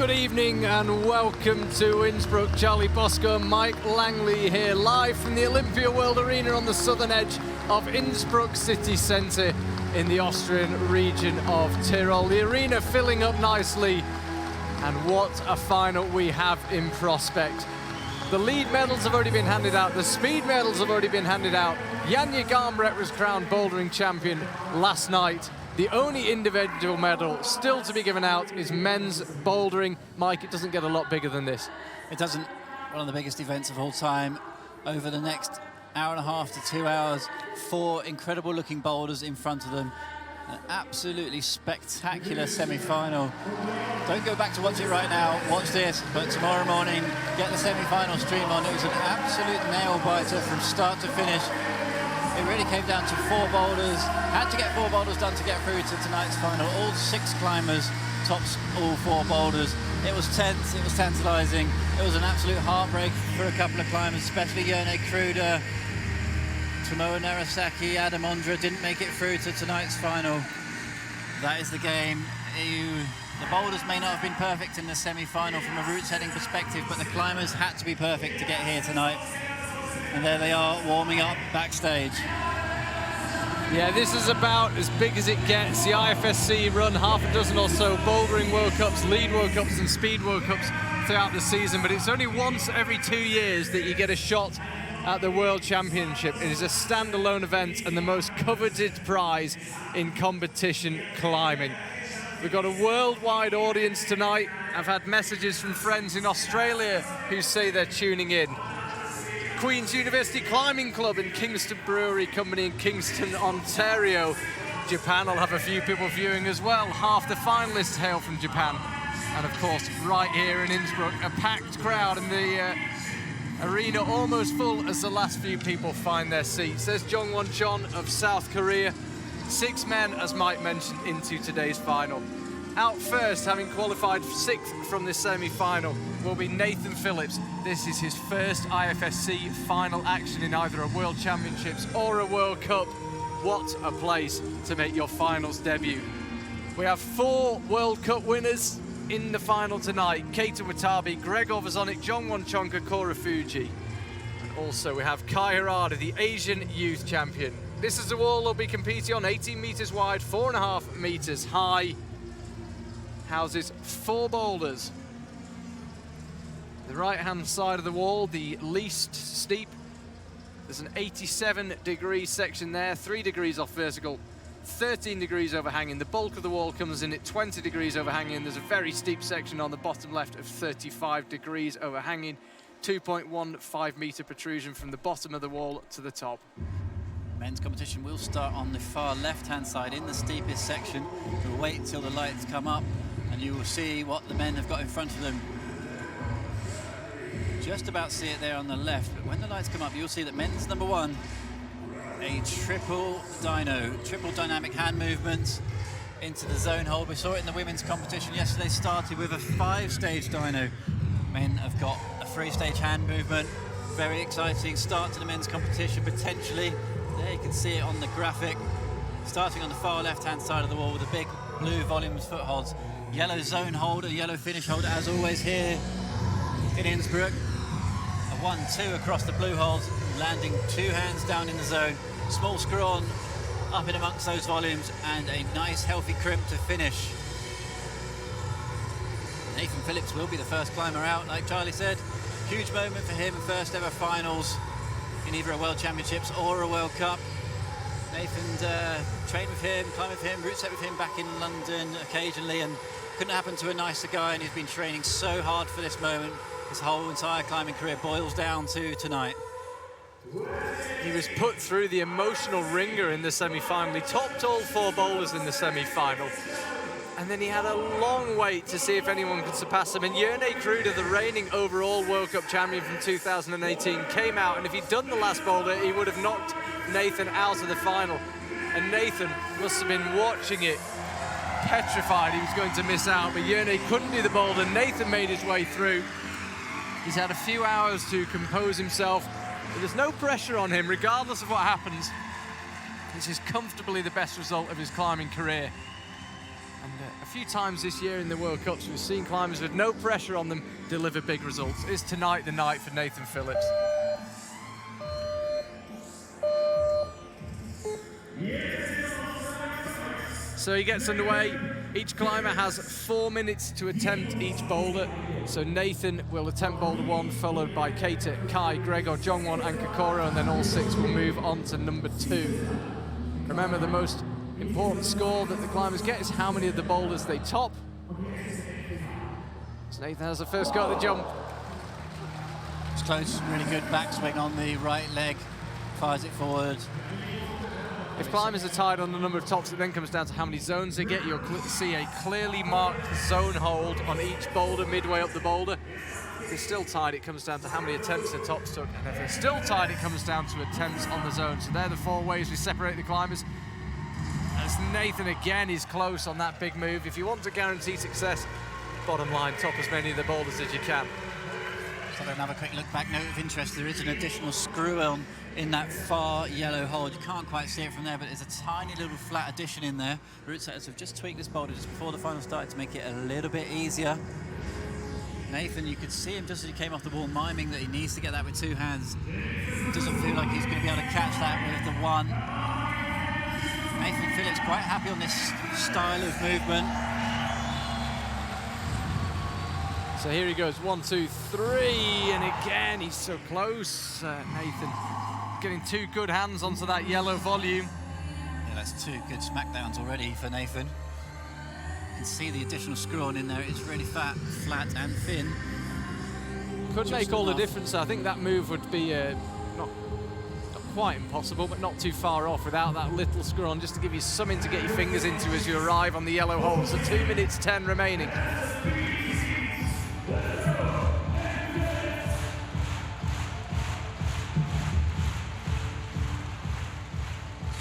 Good evening and welcome to Innsbruck. Charlie Bosco and Mike Langley here live from the Olympia World Arena on the southern edge of Innsbruck city centre in the Austrian region of Tyrol. The arena filling up nicely, and what a final we have in prospect. The lead medals have already been handed out, the speed medals have already been handed out. Janja Garnbret was crowned bouldering champion last night. The only individual medal still to be given out is men's bouldering. Mike, it doesn't get a lot bigger than this. It doesn't. One of the biggest events of all time. Over the next hour and a half to 2 hours, 4 incredible looking boulders in front of them. An absolutely spectacular semi-final. Don't go back to watch it right now, watch this, but tomorrow morning, get the semi-final stream on. It was an absolute nail-biter from start to finish. It really came down to 4 boulders. Had to get 4 boulders done to get through to tonight's final. All 6 climbers tops all 4 boulders. It was tense, it was tantalising. It was an absolute heartbreak for a couple of climbers, especially Jerne Kruder. Tomoe Narasaki, Adam Ondra didn't make it through to tonight's final. That is the game. The boulders may not have been perfect in the semi-final from a route setting perspective, but the climbers had to be perfect to get here tonight. And there they are, warming up backstage. Yeah, this is about as big as it gets. The IFSC run half a dozen or so bouldering World Cups, lead World Cups and speed World Cups throughout the season, but it's only once every 2 years that you get a shot at the World Championship. It is a standalone event and the most coveted prize in competition climbing. We've got a worldwide audience tonight. I've had messages from friends in Australia who say they're tuning in. Queen's University Climbing Club and Kingston Brewery Company in Kingston, Ontario. Japan will have a few people viewing as well. Half the finalists hail from Japan. And of course, right here in Innsbruck, a packed crowd and the arena almost full as the last few people find their seats. There's Jongwon Chon of South Korea. 6 men, as Mike mentioned, into today's final. Out first, having qualified 6th from this semi-final, will be Nathan Phillips. This is his first IFSC final action in either a World Championships or a World Cup. What a place to make your finals debut. We have 4 World Cup winners in the final tonight. Keita Watabe, Gregor Vazonik, Jongwon Chonka, Kora Fuji. And also we have Kai Harada, the Asian Youth Champion. This is the wall they'll be competing on, 18 meters wide, 4.5 meters high. Houses 4 boulders. The right-hand side of the wall, the least steep. There's an 87-degree section there, 3 degrees off vertical, 13 degrees overhanging. The bulk of the wall comes in at 20 degrees overhanging. There's a very steep section on the bottom left of 35 degrees overhanging, 2.15 meter protrusion from the bottom of the wall to the top. Men's competition will start on the far left-hand side in the steepest section. We'll wait until the lights come up and you will see what the men have got in front of them. Just about see it there on the left, but when the lights come up, you'll see that men's number 1, a triple dynamic hand movement into the zone hold. We saw it in the women's competition yesterday, started with a 5-stage dyno. Men have got a 3-stage hand movement. Very exciting start to the men's competition, potentially. There you can see it on the graphic. Starting on the far left-hand side of the wall with the big blue volumes footholds. Yellow zone holder, yellow finish holder, as always here in Innsbruck. A 1-2 across the blue holds, landing 2 hands down in the zone. Small screw on up in amongst those volumes, and a nice healthy crimp to finish. Nathan Phillips will be the first climber out, like Charlie said. Huge moment for him, first ever finals in either a World Championships or a World Cup. Nathan trained with him, climbed with him, route set with him back in London occasionally, and couldn't happen to a nicer guy, and he's been training so hard for this moment. His whole entire climbing career boils down to tonight. He was put through the emotional ringer in the semi-final. He topped all 4 boulders in the semi-final. And then he had a long wait to see if anyone could surpass him. And Jerne Kruder, the reigning overall World Cup champion from 2018, came out, and if he'd done the last boulder, he would have knocked Nathan out of the final. And Nathan must have been watching it, petrified he was going to miss out, but Jerne couldn't do the boulder. Nathan made his way through. He's had a few hours to compose himself, but there's no pressure on him, regardless of what happens. This is comfortably the best result of his climbing career. And a few times this year in the World Cups, we've seen climbers with no pressure on them deliver big results. Is tonight the night for Nathan Phillips? So he gets underway. Each climber has 4 minutes to attempt each boulder. So Nathan will attempt boulder 1, followed by Keita, Kai, Gregor, Jongwon and Kokoro, and then all 6 will move on to number 2. Remember, the most important score that the climbers get is how many of the boulders they top. So Nathan has the first go at the jump. It's close, really good backswing on the right leg, fires it forward. If climbers are tied on the number of tops, it then comes down to how many zones they get. You'll see a clearly marked zone hold on each boulder midway up the boulder. If they're still tied, it comes down to how many attempts the tops took. And if they're still tied, it comes down to attempts on the zone. So they're the 4 ways we separate the climbers. As Nathan again is close on that big move. If you want to guarantee success, bottom line, top as many of the boulders as you can. So another quick look back, note of interest, there is an additional screw on in that far yellow hold. You can't quite see it from there, but there's a tiny little flat addition in there. Route setters have just tweaked this boulder just before the final started to make it a little bit easier. Nathan, you could see him just as he came off the wall miming that he needs to get that with 2 hands. Doesn't feel like he's going to be able to catch that with the 1. Nathan Phillips quite happy on this style of movement. So here he goes, 1, 2, 3, and again he's so close. Nathan getting 2 good hands onto that yellow volume. Yeah, that's 2 good smackdowns already for Nathan. You can see the additional screw on in there. It's really fat, flat and thin. Could make all the difference. I think that move would be not quite impossible, but not too far off without that little screw on, just to give you something to get your fingers into as you arrive on the yellow hole. So 2 minutes 10 remaining.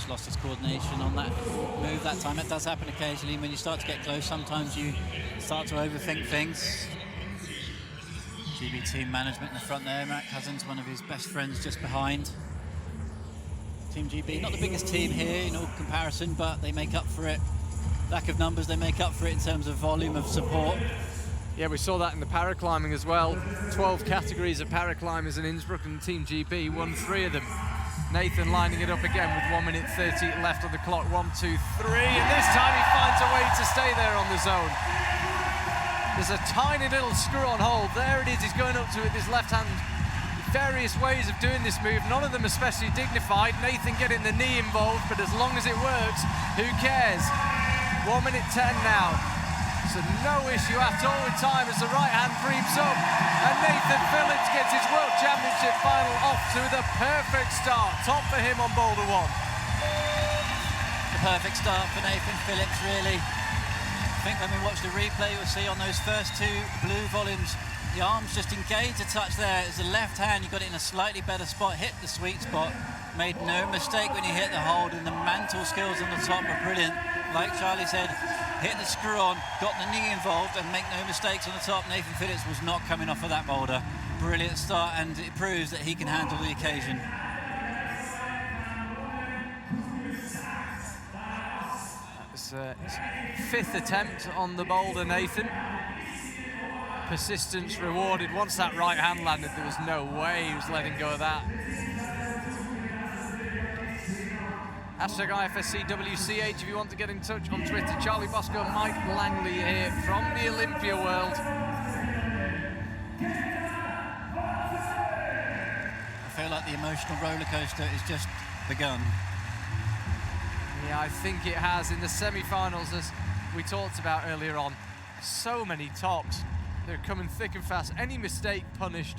Lost his coordination on that move that time. It does happen occasionally when you start to get close. Sometimes you start to overthink things. GB team management in the front there. Matt Cousins, one of his best friends, just behind. Team GB, not the biggest team here in all comparison, but they make up for it. Lack of numbers, they make up for it in terms of volume of support. Yeah, we saw that in the paraclimbing as well. 12 categories of paraclimbers in Innsbruck, and Team GB won 3 of them. Nathan lining it up again with 1 minute 30 left on the clock. 1, 2, 3, and this time he finds a way to stay there on the zone. There's a tiny little screw on hold. There it is, he's going up to it with his left hand. Various ways of doing this move, none of them especially dignified. Nathan getting the knee involved, but as long as it works, who cares? 1 minute 10 now. So no issue at all with time as the right hand creeps up. And Nathan Phillips gets his World Championship final off to the perfect start. Top for him on boulder 1. The perfect start for Nathan Phillips, really. I think when we watch the replay, you'll see on those first 2 blue volumes, the arms just engaged a touch there. It's the left hand, you got it in a slightly better spot, hit the sweet spot. Made no mistake when you hit the hold, and the mantle skills on the top are brilliant. Like Charlie said, hit the screw on, got the knee involved, and make no mistakes on the top. Nathan Phillips was not coming off of that boulder. Brilliant start, and it proves that he can handle the occasion. It's his 5th attempt on the boulder, Nathan. Persistence rewarded. Once that right hand landed, there was no way he was letting go of that. Hashtag IFSCWCH if you want to get in touch on Twitter. Charlie Bosco and Mike Langley here from the Olympia World. I feel like the emotional roller coaster is just begun. Yeah, I think it has. In the semi-finals, as we talked about earlier on, so many tops. They're coming thick and fast. Any mistake punished.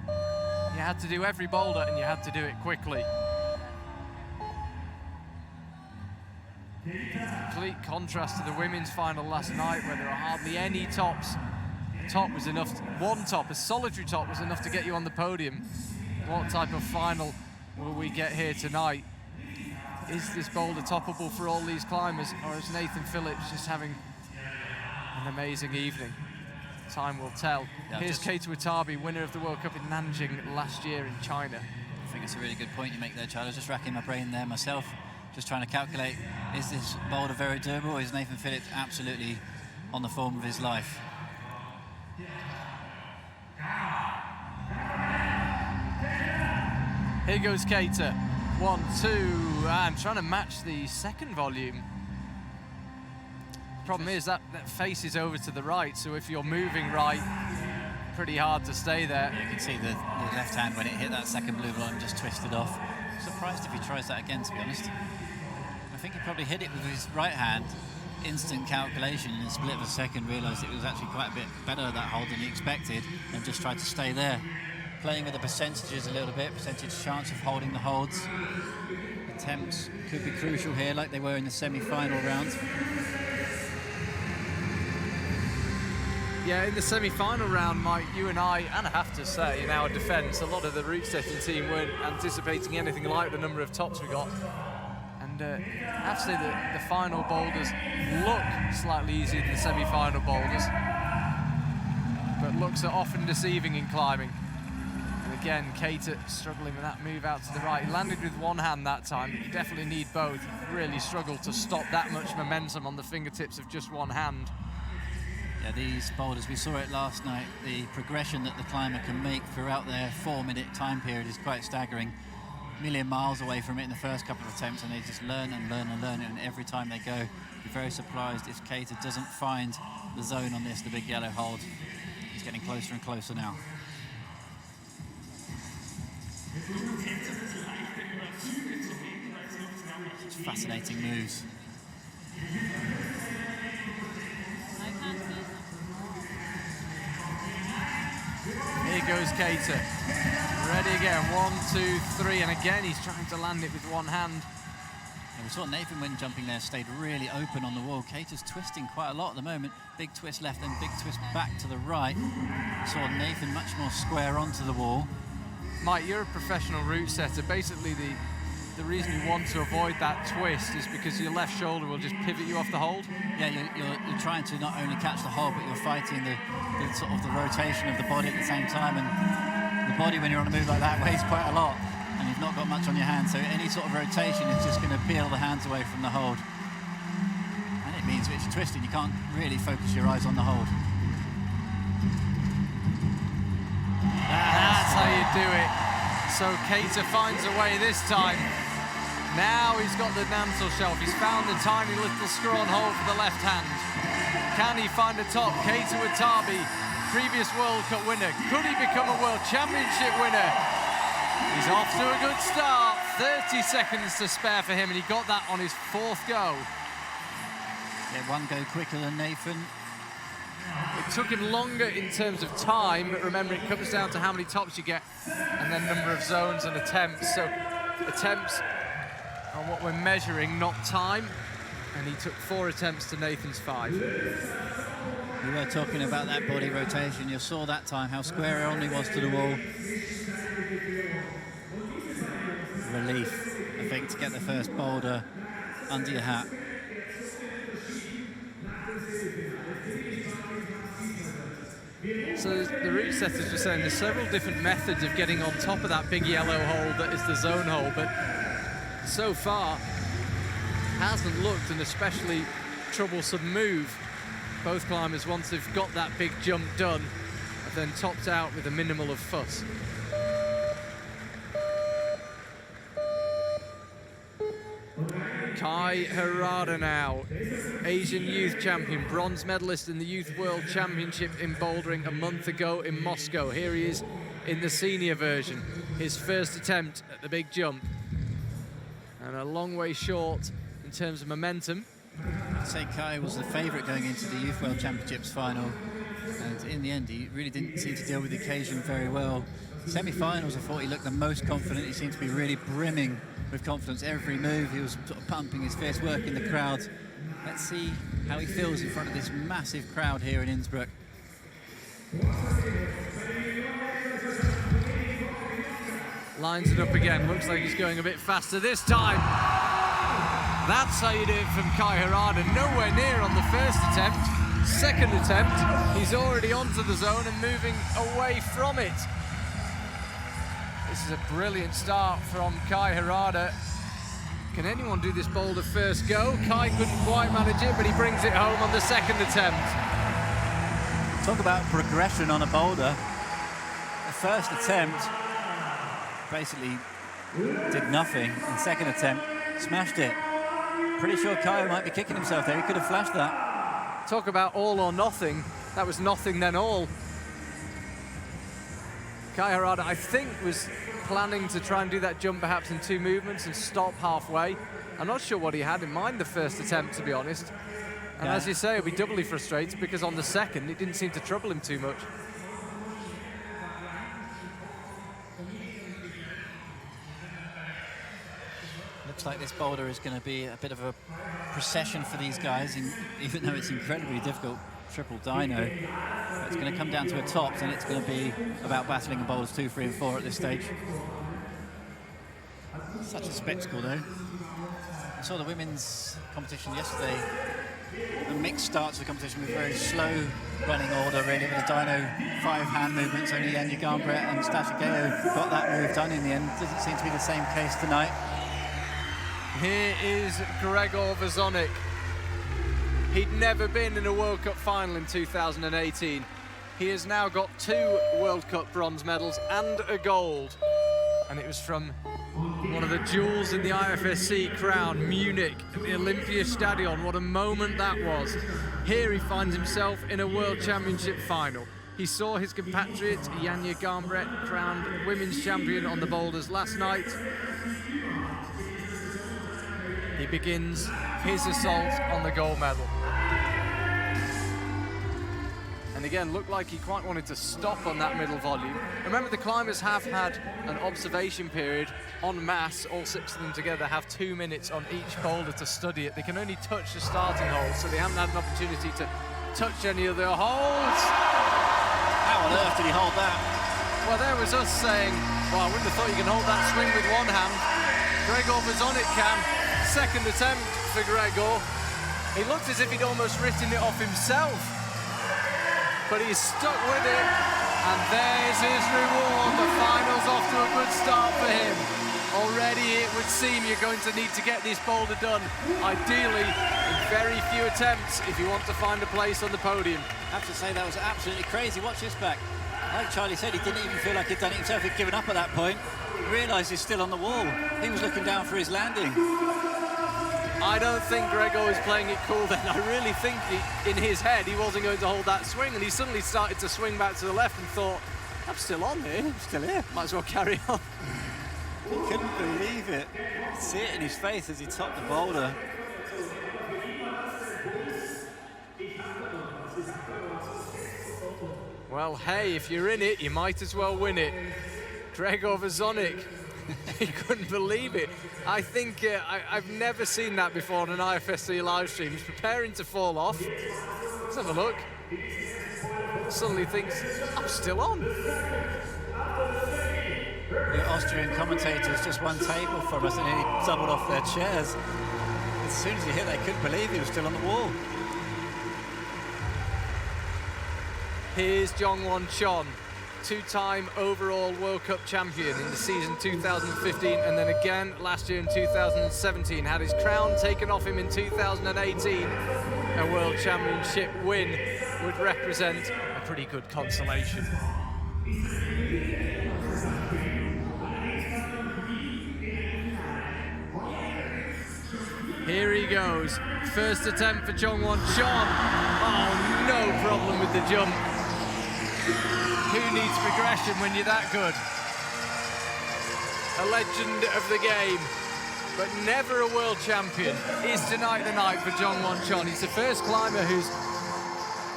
You had to do every boulder and you had to do it quickly. Complete contrast to the women's final last night, where there were hardly any tops. A top was enough, one top, a solitary top was enough to get you on the podium. What type of final will we get here tonight? Is this boulder toppable for all these climbers, or is Nathan Phillips just having an amazing evening? Time will tell. Yeah, Here's Keita Watabe, winner of the World Cup in Nanjing last year in China. I think it's a really good point you make there, Charlie. I was just racking my brain there myself. just trying to calculate, is this boulder very doable, or is Nathan Phillips absolutely on the form of his life? Here goes Cater. 1, 2, and trying to match the second volume. Problem is that faces over to the right, so if you're moving right, pretty hard to stay there. You can see the left hand when it hit that second blue line just twisted off. Surprised if he tries that again, to be honest. I think he probably hit it with his right hand. Instant calculation in a split of a second, realised it was actually quite a bit better at that hold than he expected, and just tried to stay there. Playing with the percentages a little bit, percentage chance of holding the holds. Attempts could be crucial here, like they were in the semi-final round. Yeah, in the semi-final round, Mike, you and I have to say, in our defence, a lot of the route setting team weren't anticipating anything like the number of tops we got. And I have to say that the final boulders look slightly easier than the semi-final boulders, but looks are often deceiving in climbing. And again, Cater struggling with that move out to the right. He landed with one hand that time. You definitely need both. Really struggled to stop that much momentum on the fingertips of just one hand. Yeah, these boulders, we saw it last night, the progression that the climber can make throughout their 4-minute time period is quite staggering. A million miles away from it in the first couple of attempts, and they just learn and learn and learn it, and every time they go, be very surprised if Cater doesn't find the zone on this, the big yellow hold. He's getting closer and closer now. Such fascinating moves. Here goes Cater. Ready again. 1, 2, 3, and again he's trying to land it with one hand. Yeah, we saw Nathan, when jumping there, stayed really open on the wall. Cater's twisting quite a lot at the moment. Big twist left, then big twist back to the right. Saw Nathan much more square onto the wall. Mike, you're a professional route setter. Basically, the reason you want to avoid that twist is because your left shoulder will just pivot you off the hold. Yeah, you're trying to not only catch the hold, but you're fighting the sort of the rotation of the body at the same time. And the body, when you're on a move like that, weighs quite a lot, and you've not got much on your hand. So any sort of rotation is just going to peel the hands away from the hold. And it means if you're twisting, you can't really focus your eyes on the hold. That's how you do it. So Cater finds a way this time. Now he's got the Nansel shelf. He's found the tiny little screw-on hole for the left hand. Can he find a top? Cater Watabe, previous World Cup winner. Could he become a World Championship winner? He's off to a good start. 30 seconds to spare for him, and he got that on his 4th go. Yeah, one go quicker than Nathan. It took him longer in terms of time, but remember, it comes down to how many tops you get and then number of zones and attempts. So attempts are what we're measuring, not time. And he took 4 attempts to Nathan's 5. We were talking about that body rotation. You saw that time how square on he was to the wall. Relief, I think, to get the first boulder under your hat. So the route setters were saying there's several different methods of getting on top of that big yellow hole that is the zone hole, but so far hasn't looked an especially troublesome move. Both climbers, once they've got that big jump done, have then topped out with a minimal of fuss. Kai Harada now, Asian youth champion, bronze medalist in the Youth World Championship in bouldering a month ago in Moscow. Here he is in the senior version, his first attempt at the big jump. And a long way short in terms of momentum. I'd say Kai was the favourite going into the Youth World Championships final, and in the end he really didn't seem to deal with the occasion very well. Semi-finals, I thought he looked the most confident. He seemed to be really brimming with confidence. Every move he was sort of pumping his fist, working the crowd. Let's see how he feels in front of this massive crowd here in Innsbruck. Lines it up again, looks like he's going a bit faster this time. That's how you do it from Kai Harada. Nowhere near on the first attempt. Second attempt, he's already onto the zone and moving away from it. This is a brilliant start from Kai Harada. Can anyone do this boulder first go? Kai couldn't quite manage it, but he brings it home on the second attempt. Talk about progression on a boulder. The first attempt basically did nothing, and second attempt smashed it. Pretty sure Kai might be kicking himself there. He could have flashed that. Talk about all or nothing. That was nothing then all. Kai Harada, I think, was planning to try and do that jump perhaps in 2 movements and stop halfway. I'm not sure what he had in mind the first attempt, to be honest. And as you say, he'll be doubly frustrated because on the second, it didn't seem to trouble him too much. Looks like this boulder is going to be a bit of a procession for these guys, even though it's incredibly difficult triple dyno. It's going to come down to a tops, and it's going to be about battling in boulders 2, 3, and 4 at this stage. Such a spectacle, though. I saw the women's competition yesterday. The mixed start to the competition with very slow running order, really, with the dyno 5 hand movements. Only Anya Garnbrett and Stasha Geo got that move done in the end. Doesn't seem to be the same case tonight. Here is Gregor Vazonik. He'd never been in a World Cup final in 2018. He has now got 2 World Cup bronze medals and a gold. And it was from one of the jewels in the IFSC crown, Munich, at the Olympia Stadion. What a moment that was. Here he finds himself in a World Championship final. He saw his compatriot, Janja Garnbrett, crowned women's champion on the boulders last night. He begins his assault on the gold medal. And again, looked like he quite wanted to stop on that middle volume. Remember, the climbers have had an observation period en masse. All 6 of them together have 2 minutes on each boulder to study it. They can only touch the starting hole, so they haven't had an opportunity to touch any of their holds. How on earth did he hold that? Well, there was us saying, well, I wouldn't have thought you can hold that swing with one hand. Gregor Vazonik can. Second attempt for Gregor. He looked as if he'd almost written it off himself. But he's stuck with it, and there's his reward. The final's off to a good start for him. Already it would seem you're going to need to get this boulder done, ideally in very few attempts, if you want to find a place on the podium. I have to say, that was absolutely crazy. Watch this back. Like Charlie said, he didn't even feel like he'd done it himself. He'd given up at that point. He realised he's still on the wall. He was looking down for his landing. I don't think Gregor was playing it cool then. I really think in his head he wasn't going to hold that swing, and he suddenly started to swing back to the left and thought, I'm still on here, I'm still here, might as well carry on. He couldn't believe it. You could see it in his face as he topped the boulder. Well, hey, if you're in it, you might as well win it. Gregor Vazonik. He couldn't believe it. I think I've never seen that before on an IFSC live stream. He's preparing to fall off. Let's have a look. Suddenly thinks, I'm still on. The Austrian commentators just won table from us and he doubled off their chairs. As soon as he hit, they couldn't believe he was still on the wall. Here's Jongwon Chon, 2-time overall World Cup champion in the season 2015, and then again last year in 2017. Had his crown taken off him in 2018. A World Championship win would represent a pretty good consolation. Here he goes. First attempt for Jongwon Chon. Oh, no problem with the jump. Who needs progression when you're that good? A legend of the game, but never a world champion. Is tonight the night for Jongwon Chon? He's the first climber who's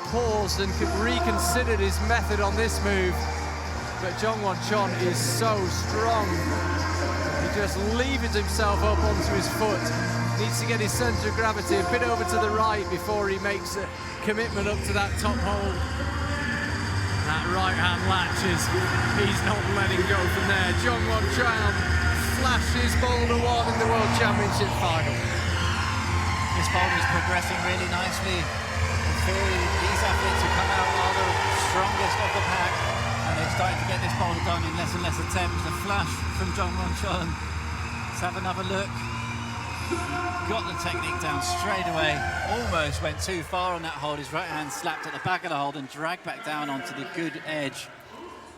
paused and reconsidered his method on this move. But Jongwon Chon is so strong. He just levers himself up onto his foot. Needs to get his centre of gravity a bit over to the right before he makes a commitment up to that top hole. That right hand latches. He's not letting go from there. Jongwon Chon flashes boulder 1 in the World Championship final. This boulder is progressing really nicely. In theory, these athletes have come out are the strongest of the pack, and they're starting to get this boulder done in less and less attempts. The flash from Jongwon Chon. Let's have another look. got the technique down straight away, almost went too far on that hold. His right hand slapped at the back of the hold and dragged back down onto the good edge.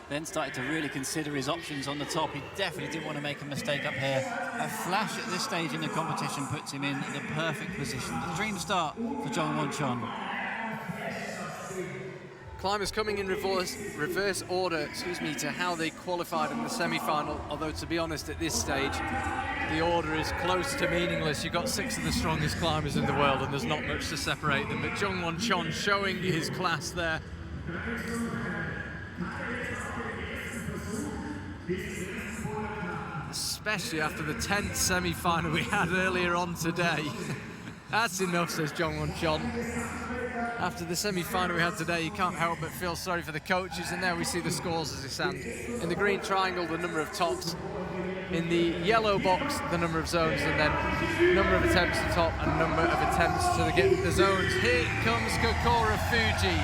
Then started to really consider his options on the top. He definitely didn't want to make a mistake up here. A flash at this stage in the competition puts him in the perfect position. The dream start for Jong-Won Chon. Climbers coming in reverse order, to how they qualified in the semi-final, although to be honest at this stage the order is close to meaningless. You've got 6 of the strongest climbers in the world and there's not much to separate them, but Jong-Won Chon showing his class there. Especially after the 10th semi-final we had earlier on today. That's enough, says Jong-Won Chon. After the semi-final we had today, you can't help but feel sorry for the coaches, and there we see the scores as they stand. In the green triangle, the number of tops. In the yellow box, the number of zones, and then number of attempts to top and number of attempts to get the zones. Here comes Kokoro Fuji.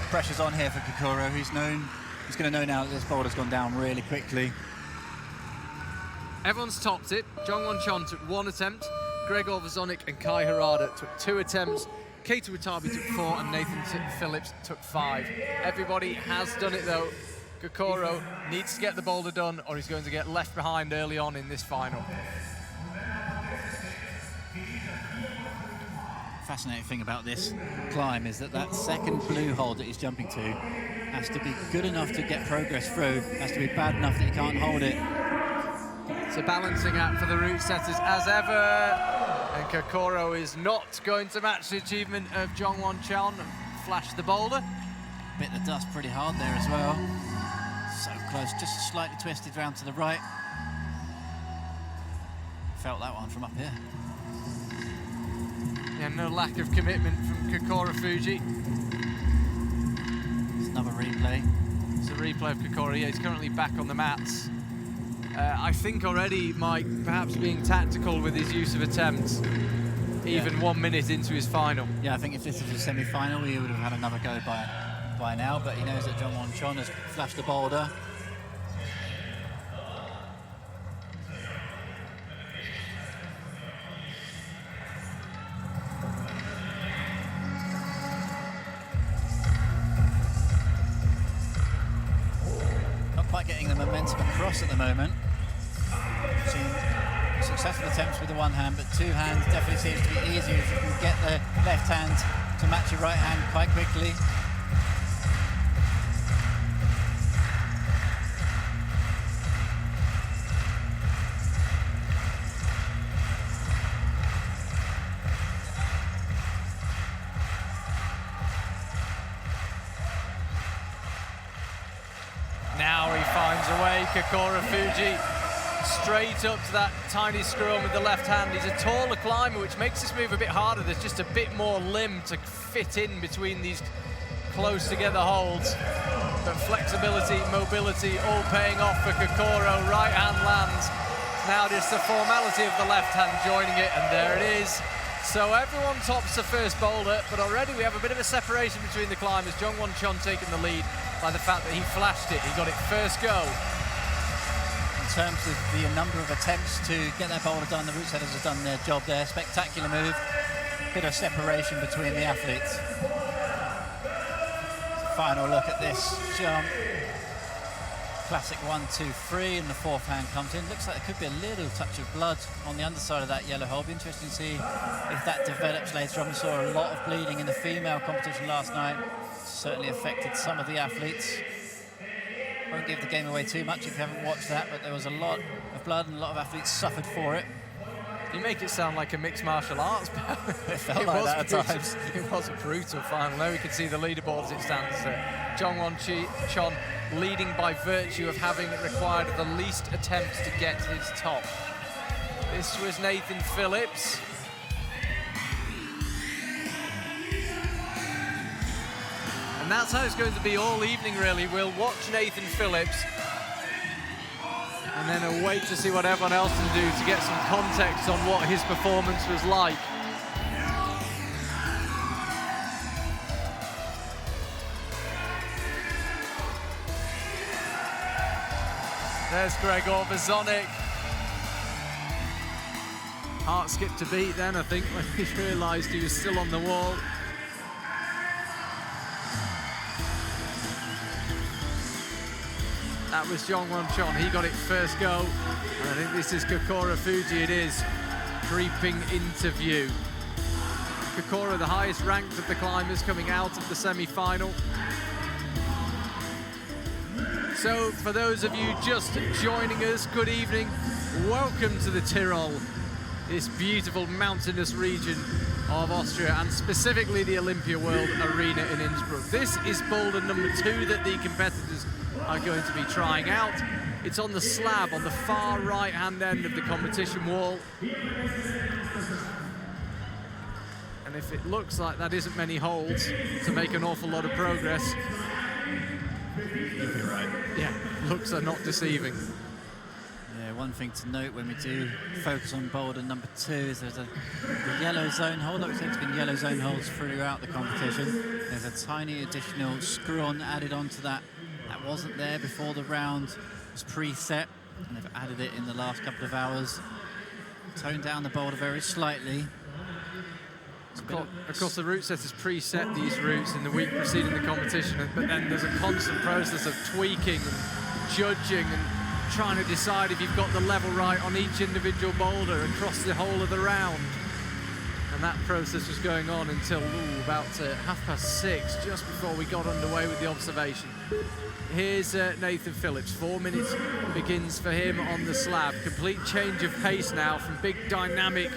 Pressure's on here for Kokoro. He's going to know now that this boulder's gone down really quickly. Everyone's topped it. Jong-Won Chon took 1 attempt. Gregor Vazonik and Kai Harada took 2 attempts. Keita Watabe took 4 and Nathan Phillips took 5. Everybody has done it though. Kokoro needs to get the boulder done or he's going to get left behind early on in this final. Fascinating thing about this climb is that second blue hold that he's jumping to has to be good enough to get progress through, has to be bad enough that he can't hold it. It's a balancing act for the route setters as ever. And Kokoro is not going to match the achievement of Jong-Won Chon. Flash the boulder. Bit the dust pretty hard there as well. So close, just slightly twisted round to the right. Felt that one from up here. Yeah, no lack of commitment from Kokoro Fuji. It's another replay. It's a replay of Kokoro. Yeah, he's currently back on the mats. I think already Mike perhaps being tactical with his use of attempts, even 1 minute into his final. Yeah, I think if this was a semi-final, he would have had another go by now, but he knows that Jong-Won Chon has flashed the boulder. Not quite getting the momentum across at the moment. Seen successful attempts with the one hand, but two hands definitely seems to be easier if you can get the left hand to match your right hand quite quickly. Now he finds a way, Kokoro Fuji. Straight up to that tiny screw on with the left hand. He's a taller climber, which makes this move a bit harder. There's just a bit more limb to fit in between these close together holds. But flexibility, mobility, all paying off for Kokoro. Right hand lands. Now just the formality of the left hand joining it, and there it is. So everyone tops the first boulder, but already we have a bit of a separation between the climbers. Jong-Won Chon taking the lead by the fact that he flashed it. He got it first go. In terms of the number of attempts to get that boulder done, the route setters have done their job there. Spectacular move. Bit of separation between the athletes. Final look at this jump. Classic 1, 2, 3, and the fourth hand comes in. Looks like there could be a little touch of blood on the underside of that yellow hole. Be interesting to see if that develops later on. We saw a lot of bleeding in the female competition last night. Certainly affected some of the athletes. Won't give the game away too much if you haven't watched that, but there was a lot of blood and a lot of athletes suffered for it. You make it sound like a mixed martial arts, but it felt like that at times. It was a brutal final. There we can see the leaderboard as it stands there. Jong-Won Chon leading by virtue of having required the least attempts to get his top. This was Nathan Phillips. And that's how it's going to be all evening, really. We'll watch Nathan Phillips and then wait to see what everyone else can do to get some context on what his performance was like. There's Gregor Vazonik. Heart skipped a beat then, I think, when he realised he was still on the wall. That was Jong Won-chon. He got it first go. And I think this is Kokoro Fuji. It is creeping into view. Kokoro, the highest ranked of the climbers, coming out of the semi-final. So, for those of you just joining us, good evening. Welcome to the Tyrol, this beautiful mountainous region of Austria, and specifically the Olympia World Arena in Innsbruck. This is boulder number 2 that the competitors are going to be trying out. It's on the slab on the far right-hand end of the competition wall. And if it looks like that isn't many holds to make an awful lot of progress, You're right. yeah, looks are not deceiving. Yeah, one thing to note when we do focus on boulder number 2 is there's a yellow zone hold. There seems to be yellow zone holds throughout the competition. There's a tiny additional screw-on added onto that. That wasn't there before the round was preset, and they've added it in the last couple of hours. Toned down the boulder very slightly. Of course, the route setters preset these routes in the week preceding the competition, but then there's a constant process of tweaking and judging and trying to decide if you've got the level right on each individual boulder across the whole of the round. And that process was going on until about 6:30, just before we got underway with the observation. Here's Nathan Phillips. 4 minutes begins for him on the slab. Complete change of pace now from big dynamic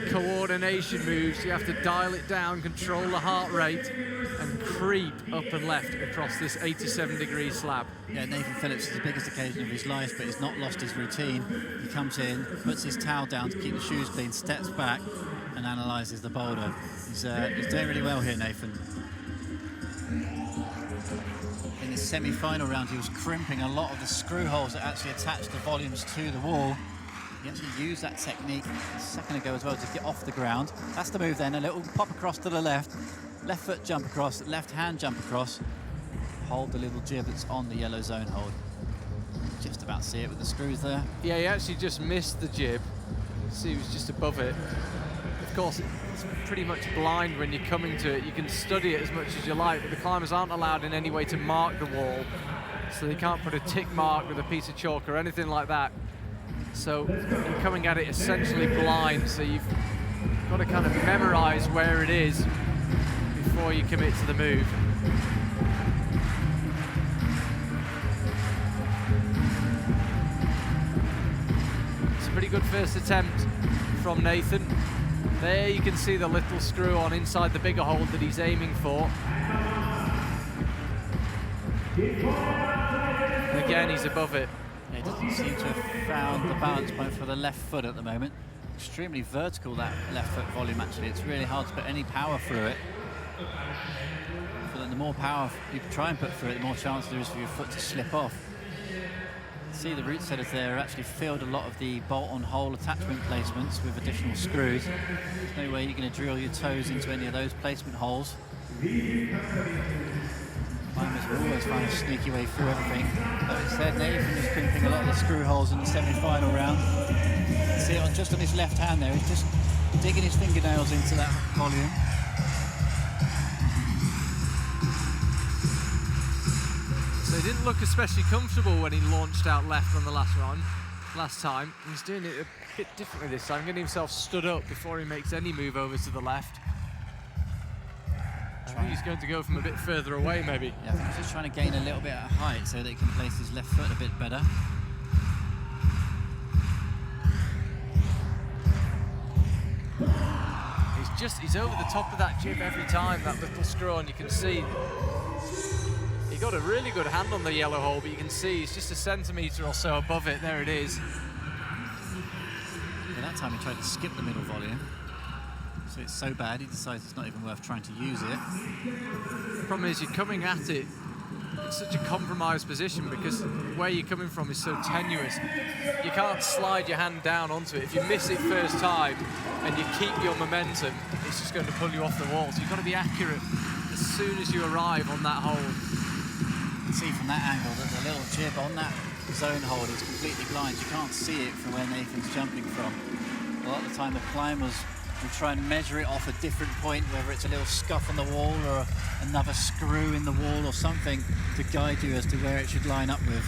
coordination moves. You have to dial it down, control the heart rate, and creep up and left across this 87-degree slab. Yeah, Nathan Phillips is the biggest occasion of his life, but he's not lost his routine. He comes in, puts his towel down to keep the shoes clean, steps back, and analyses the boulder. He's doing really well here, Nathan. In the semi-final round, he was crimping a lot of the screw holes that actually attach the volumes to the wall. He actually used that technique a second ago as well to get off the ground. That's the move then, a little pop across to the left foot jump across, left hand jump across, hold the little jib that's on the yellow zone hold. Just about see it with the screws there. Yeah, he actually just missed the jib. See, he was just above it. Of course, it's pretty much blind when you're coming to it. You can study it as much as you like, but the climbers aren't allowed in any way to mark the wall. So they can't put a tick mark with a piece of chalk or anything like that. So you're coming at it essentially blind, so you've got to kind of memorize where it is before you commit to the move. It's a pretty good first attempt from Nathan. There you can see the little screw on inside the bigger hole that he's aiming for. And again, he's above it. He doesn't seem to have found the balance point for the left foot at the moment. Extremely vertical, that left foot volume, actually. It's really hard to put any power through it. I feel like the more power you try and put through it, the more chance there is for your foot to slip off. See the route setters there actually filled a lot of the bolt-on hole attachment placements with additional screws. There's no way you're going to drill your toes into any of those placement holes. Climbers will always find a sneaky way through everything. Like I said, Nathan is crimping a lot of the screw holes in the semi-final round. See it just on his left hand there, he's just digging his fingernails into that volume. So he didn't look especially comfortable when he launched out left on the last time. He's doing it a bit differently this time, getting himself stood up before he makes any move over to the left. I think he's going to go from a bit further away, maybe. Yeah, I think he's just trying to gain a little bit of height so that he can place his left foot a bit better. He's over the top of that jib every time, that little screw on. You can see he got a really good hand on the yellow hole, but you can see he's just a centimetre or so above it. There it is. Yeah, that time he tried to skip the middle volume. So it's so bad, he decides it's not even worth trying to use it. The problem is you're coming at it in such a compromised position because where you're coming from is so tenuous. You can't slide your hand down onto it. If you miss it first time and you keep your momentum, it's just going to pull you off the wall. So you've got to be accurate as soon as you arrive on that hole. You can see from that angle that the little jib on that zone hold is completely blind. You can't see it from where Nathan's jumping from. A lot of the time the climbers will try and measure it off a different point, whether it's a little scuff on the wall or another screw in the wall or something to guide you as to where it should line up with.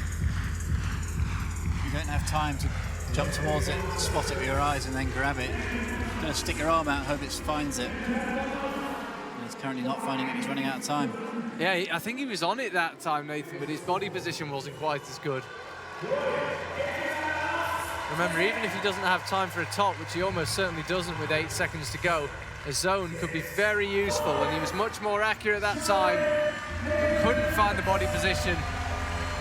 You don't have time to jump towards it, spot it with your eyes and then grab it. You're going to stick your arm out and hope it finds it. And it's currently not finding it, he's running out of time. Yeah, I think he was on it that time, Nathan, but his body position wasn't quite as good. Remember, even if he doesn't have time for a top, which he almost certainly doesn't with 8 seconds to go, a zone could be very useful, and he was much more accurate that time. Couldn't find the body position.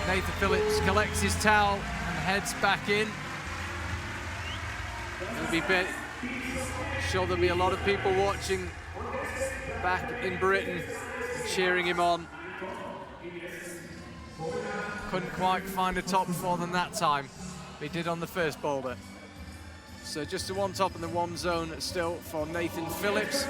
Nathan Phillips collects his towel and heads back in. He'll be sure there'll be a lot of people watching back in Britain, cheering him on. Couldn't quite find a top for them that time. He did on the first boulder. So just the one top and the one zone still for Nathan Phillips.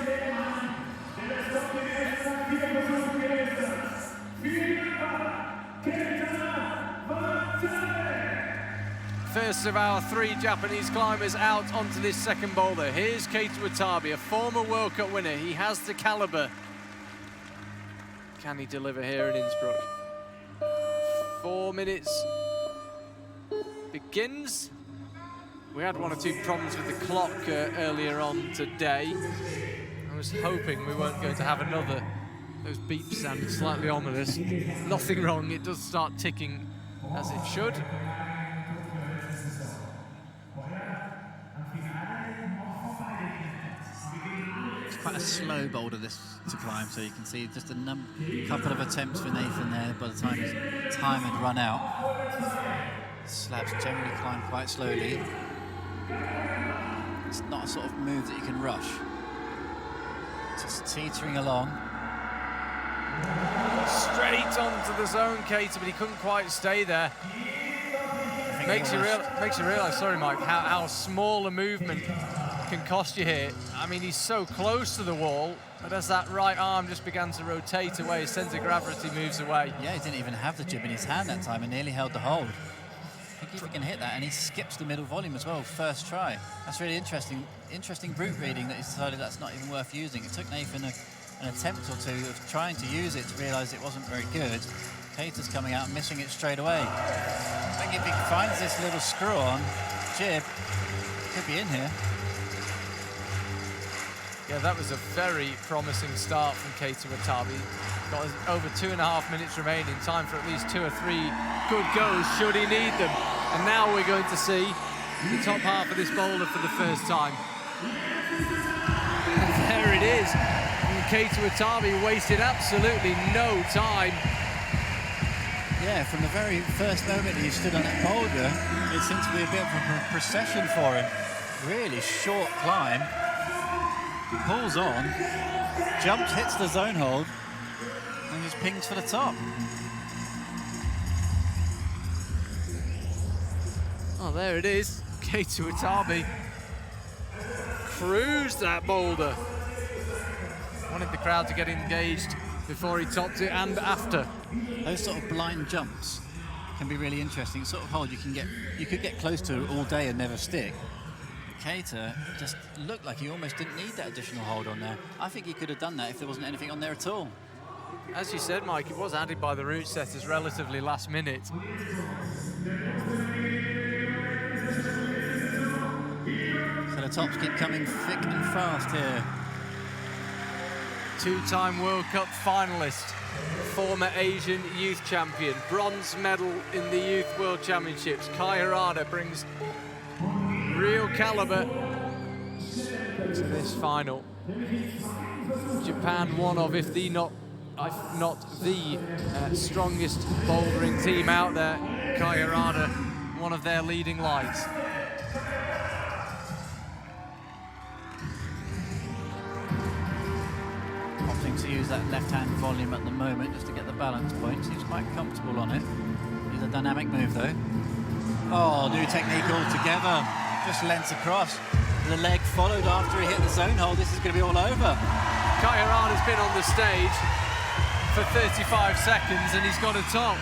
First of our 3 Japanese climbers out onto this second boulder. Here's Keita Watabe, a former World Cup winner. He has the caliber. Can he deliver here in Innsbruck? 4 minutes begins. We had 1 or 2 problems with the clock earlier on today. I was hoping we weren't going to have another. Those beeps sounded slightly ominous. Nothing wrong, it does start ticking as it should. It's quite a slow boulder this to climb, so you can see just a couple of attempts for Nathan there by the time his time had run out. Slabs generally climb quite slowly. It's not a sort of move that you can rush. Just teetering along. Straight onto the zone, Keita, but he couldn't quite stay there. Makes you realise, sorry Mike, how small a movement can cost you here. I mean, he's so close to the wall, but as that right arm just began to rotate away, his centre of gravity moves away. Yeah, he didn't even have the jib in his hand that time and nearly held the hold. I think if he can hit that, and he skips the middle volume as well, first try. That's really interesting. Interesting route reading that he's decided that's not even worth using. It took Nathan an attempt or two of trying to use it to realise it wasn't very good. Keita's coming out and missing it straight away. I think if he finds this little screw-on jib, could be in here. Yeah, that was a very promising start from Keita Watabe. Got over 2.5 minutes remaining, time for at least 2 or 3 good goes should he need them. And now we're going to see the top half of this boulder for the first time. And there it is. And Keita Watabe wasted absolutely no time. Yeah, from the very first moment he stood on that boulder, it seemed to be a bit of a procession for him. Really short climb. Pulls on, jumps, hits the zone hold, and just pings for the top. Oh, there it is. Keita Watabe cruised that boulder. Wanted the crowd to get engaged before he topped it and after. Those sort of blind jumps can be really interesting. Sort of hold you could get close to all day and never stick. Keita just looked like he almost didn't need that additional hold on there. I think he could have done that if there wasn't anything on there at all. As you said, Mike, it was added by the route setters relatively last minute. So the tops keep coming thick and fast here. 2-time World Cup finalist, former Asian youth champion, bronze medal in the Youth World Championships. Kai Harada brings real caliber to this final. Japan, one of, if not the strongest bouldering team out there. Kai Harada, one of their leading lights. Opting to use that left-hand volume at the moment just to get the balance point. Seems quite comfortable on it. It's a dynamic move though. Oh, new technique altogether. Just lengths across. The leg followed after he hit the zone hold. This is going to be all over. Kai Harada's been on the stage for 35 seconds and he's got a top.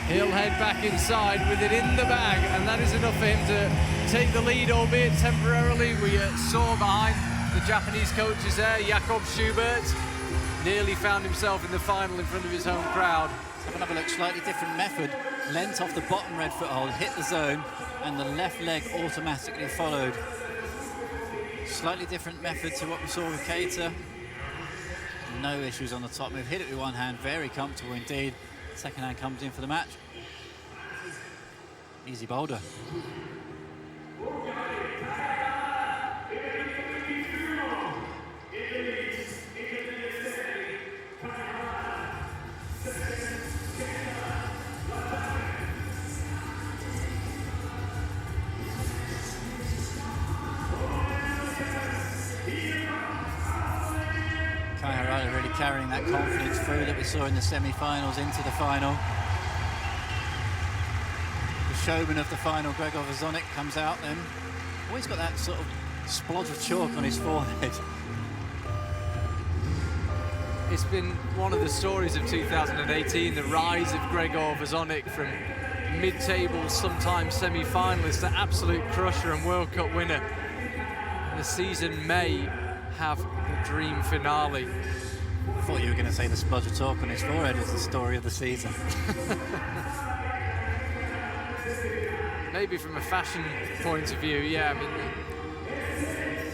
He'll head back inside with it in the bag, and that is enough for him to take the lead, albeit temporarily. We saw behind the Japanese coaches there, Jakob Schubert nearly found himself in the final in front of his home crowd. Let's have another look, slightly different method. Lent off the bottom red foothold, hit the zone, and the left leg automatically followed. Slightly different method to what we saw with Keita. No issues on the top move, hit it with one hand, very comfortable indeed. Second hand comes in for the match. Easy boulder. Really carrying that confidence through that we saw in the semi-finals into the final. The showman of the final, Gregor Vezonik, comes out then. Always got that sort of splodge of chalk on his forehead. It's been one of the stories of 2018, the rise of Gregor Vezonik from mid-table, sometimes semi-finalist to absolute crusher and World Cup winner. The season may have the dream finale. I thought you were going to say the splodge of chalk on his forehead was the story of the season. Maybe from a fashion point of view, yeah. I mean,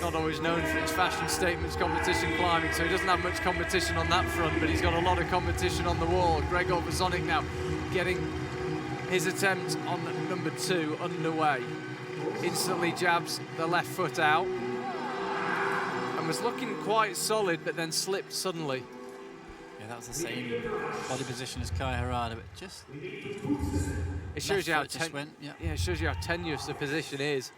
not always known for his fashion statements, competition climbing, so he doesn't have much competition on that front, but he's got a lot of competition on the wall. Gregor Vezonik now getting his attempt on number 2 underway. Instantly jabs the left foot out. And was looking quite solid, but then slipped suddenly. Yeah, that was the same body position as Kai Harada, but just it shows you how it shows you how tenuous the position is.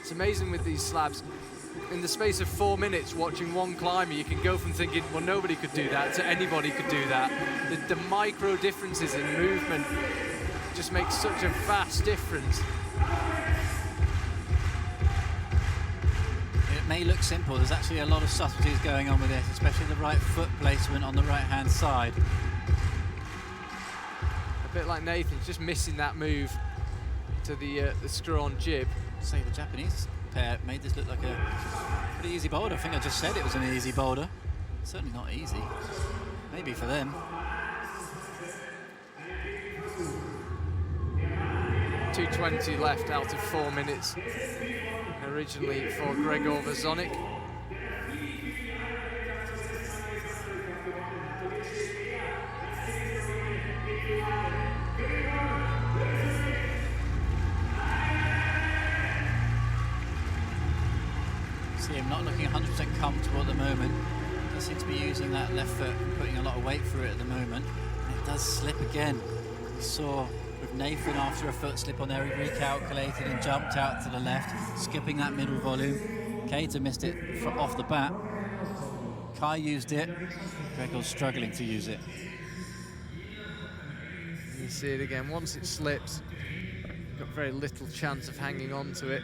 It's amazing with these slabs. In the space of 4 minutes, watching one climber, you can go from thinking, well, nobody could do that, to anybody could do that. The micro differences in movement just make such a vast difference. It may look simple, there's actually a lot of subtleties going on with this, especially the right foot placement on the right-hand side. A bit like Nathan's just missing that move to the screw-on jib. Say the Japanese pair made this look like a pretty easy boulder. I think I just said it was an easy boulder. Certainly not easy. Maybe for them. 2:20 left out of 4 minutes. Originally for Gregor Vezonik. See him not looking 100% comfortable at the moment. He seems to be using that left foot and putting a lot of weight through it at the moment. And it does slip again. We saw with Nathan after a foot slip on there, he recalculated and jumped out to the left, skipping that middle volume. Keita missed it off the bat. Kai used it. Gregor's struggling to use it. You see it again. Once it slips, got very little chance of hanging on to it.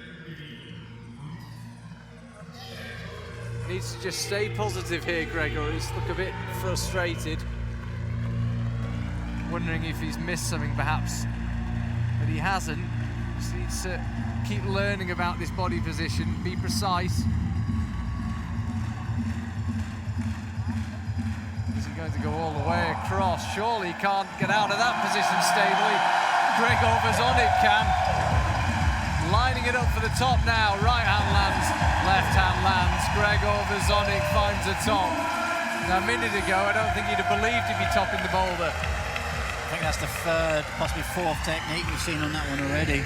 Needs to just stay positive here, Gregor. He's look a bit frustrated. Wondering if he's missed something perhaps, but he hasn't. Just needs to keep learning about this body position, be precise. Is he going to go all the way across? Surely he can't get out of that position stably. Gregor Vezonik can. Lining it up for the top now. Right hand lands, left hand lands. Gregor Vezonik finds the top. Now, a minute ago, I don't think you'd have believed he'd be topping the boulder. I think that's the third, possibly fourth technique we've seen on that one already.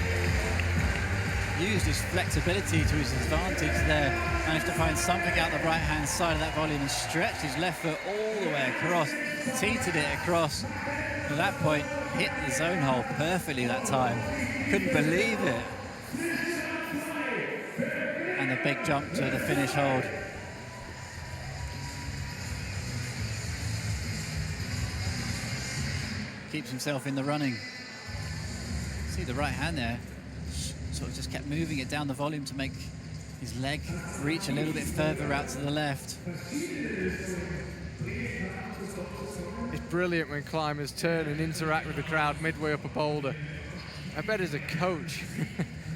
Used his flexibility to his advantage there. Managed to find something out the right-hand side of that volume and stretched his left foot all the way across. Teetered it across. At that point, hit the zone hole perfectly that time. Couldn't believe it. And the big jump to the finish hold. Keeps himself in the running. See the right hand there, sort of just kept moving it down the volume to make his leg reach a little bit further out to the left. It's brilliant when climbers turn and interact with the crowd midway up a boulder. I bet as a coach,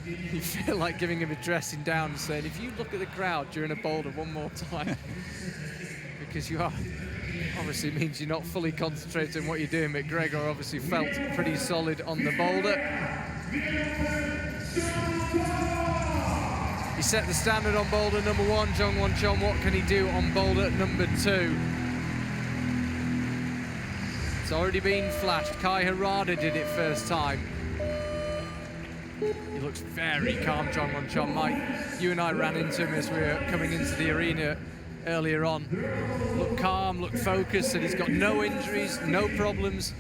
you feel like giving him a dressing down and saying, if you look at the crowd during a boulder one more time, because you are, obviously means you're not fully concentrating on what you're doing, but Gregor obviously felt pretty solid on the boulder. He set the standard on boulder number 1, Jongwon Chon. What can he do on boulder number 2? It's already been flashed. Kai Harada did it first time. He looks very calm, Jongwon Chon. Mike, you and I ran into him as we were coming into the arena earlier on. Look calm, look focused, and he's got no injuries, no problems.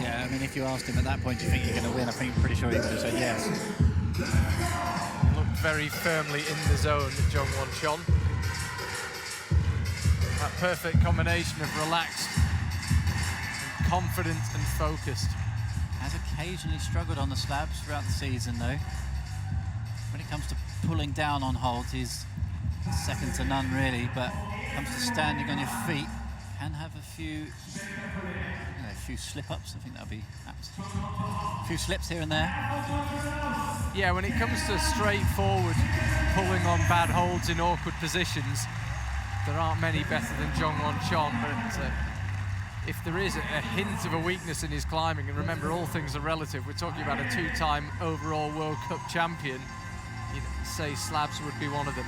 Yeah, I mean, if you asked him at that point, do you think you're going to win? I think I'm pretty sure he would have said yes. He looked very firmly in the zone, Jongwon Chon. That perfect combination of relaxed, and confident and focused. Has occasionally struggled on the slabs throughout the season, though. When it comes to pulling down on hold, he's second to none, really. But when it comes to standing on your feet, can have a few slip-ups. I think that'll be a few slips here and there. Yeah, when it comes to straightforward pulling on bad holds in awkward positions, there aren't many better than Jongwon Chon. But if there is a hint of a weakness in his climbing, and remember, all things are relative, we're talking about a 2-time overall World Cup champion, you'd say slabs would be one of them.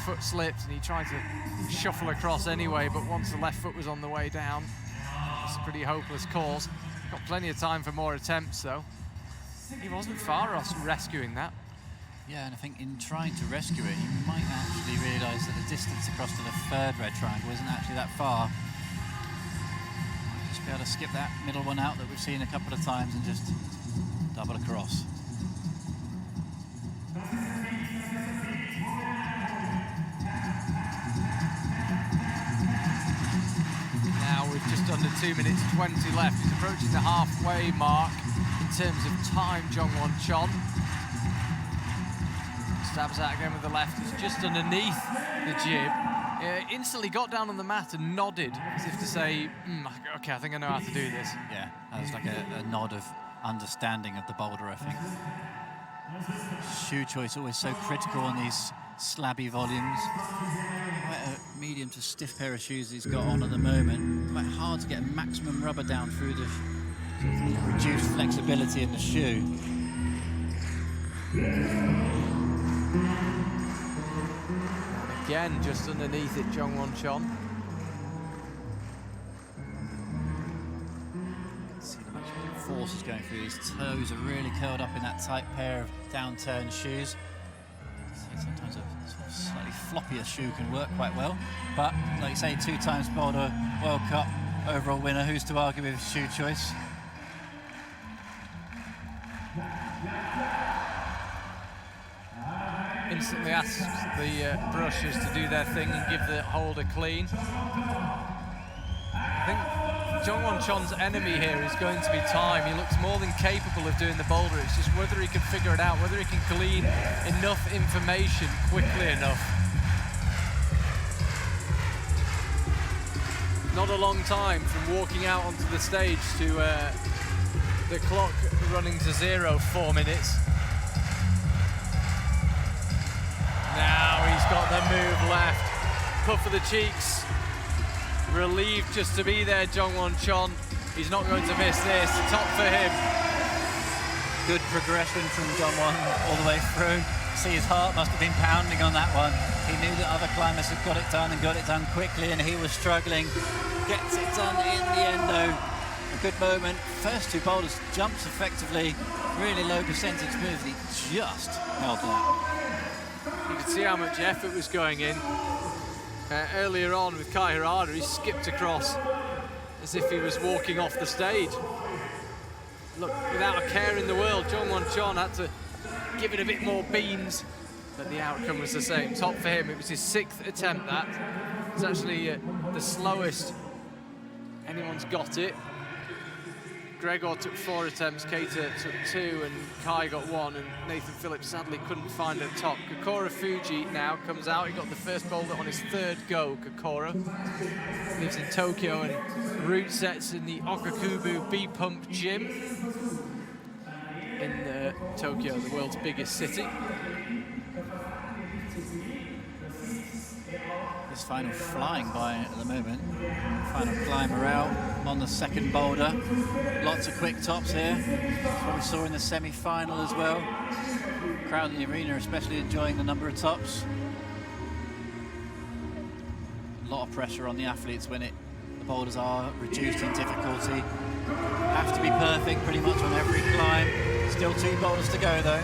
Foot slipped and he tried to shuffle across anyway, but once the left foot was on the way down, it's a pretty hopeless cause. Got plenty of time for more attempts though. He wasn't far off rescuing that. Yeah, and I think in trying to rescue it, you might actually realise that the distance across to the third red triangle isn't actually that far. Might just be able to skip that middle one out that we've seen a couple of times and just double across. Now with just under 2 minutes 20 left, he's approaching the halfway mark in terms of time, Jongwon Chon. Stabs out again with the left, he's just underneath the jib. Instantly got down on the mat and nodded, as if to say, okay, I think I know how to do this. Yeah, that was like a nod of understanding of the boulder, I think. Shoe choice always so critical on these slabby volumes. Quite a medium to stiff pair of shoes he's got on at the moment. Quite hard to get maximum rubber down through the reduced flexibility in the shoe. Again, just underneath it, Jongwon Chon. See the much force is going through. His toes are really curled up in that tight pair of down-turned shoes. So sometimes a sort of slightly floppier shoe can work quite well. But, like you say, 2 times Boulder World Cup overall winner. Who's to argue with his shoe choice? Instantly asks the brushers to do their thing and give the holder clean. I think Jongwon Chon's enemy here is going to be time. He looks more than capable of doing the boulder. It's just whether he can figure it out, whether he can glean enough information quickly enough. Not a long time from walking out onto the stage to the clock running to 0, 4 minutes. Now he's got the move left. Puff of the cheeks. Relieved just to be there, Jongwon Chon. He's not going to miss this. Top for him. Good progression from Jongwon all the way through. See, his heart must have been pounding on that one. He knew that other climbers had got it done and got it done quickly, and he was struggling. Gets it done in the end, though. A good moment. First 2 boulders, jumps effectively. Really low percentage moves, and he just held that. You could see how much effort was going in. Earlier on with Kai Harada, he skipped across as if he was walking off the stage. Look, without a care in the world, Jongwon Chon had to give it a bit more beans, but the outcome was the same. Top for him. It was his 6th attempt, that. It's actually the slowest anyone's got it. Gregor took 4 attempts, Keita took 2, and Kai got 1, and Nathan Phillips sadly couldn't find a top. Kokoro Fuji now comes out. He got the first boulder on his 3rd go, Kokoro. Lives in Tokyo and route sets in the Okakubu B-Pump Gym in Tokyo, the world's biggest city. This final flying by at the moment. Final climber out on the 2nd boulder. Lots of quick tops here. That's what we saw in the semi-final as well. Crowd in the arena especially enjoying the number of tops. A lot of pressure on the athletes when the boulders are reduced in difficulty. Have to be perfect pretty much on every climb. Still 2 boulders to go though.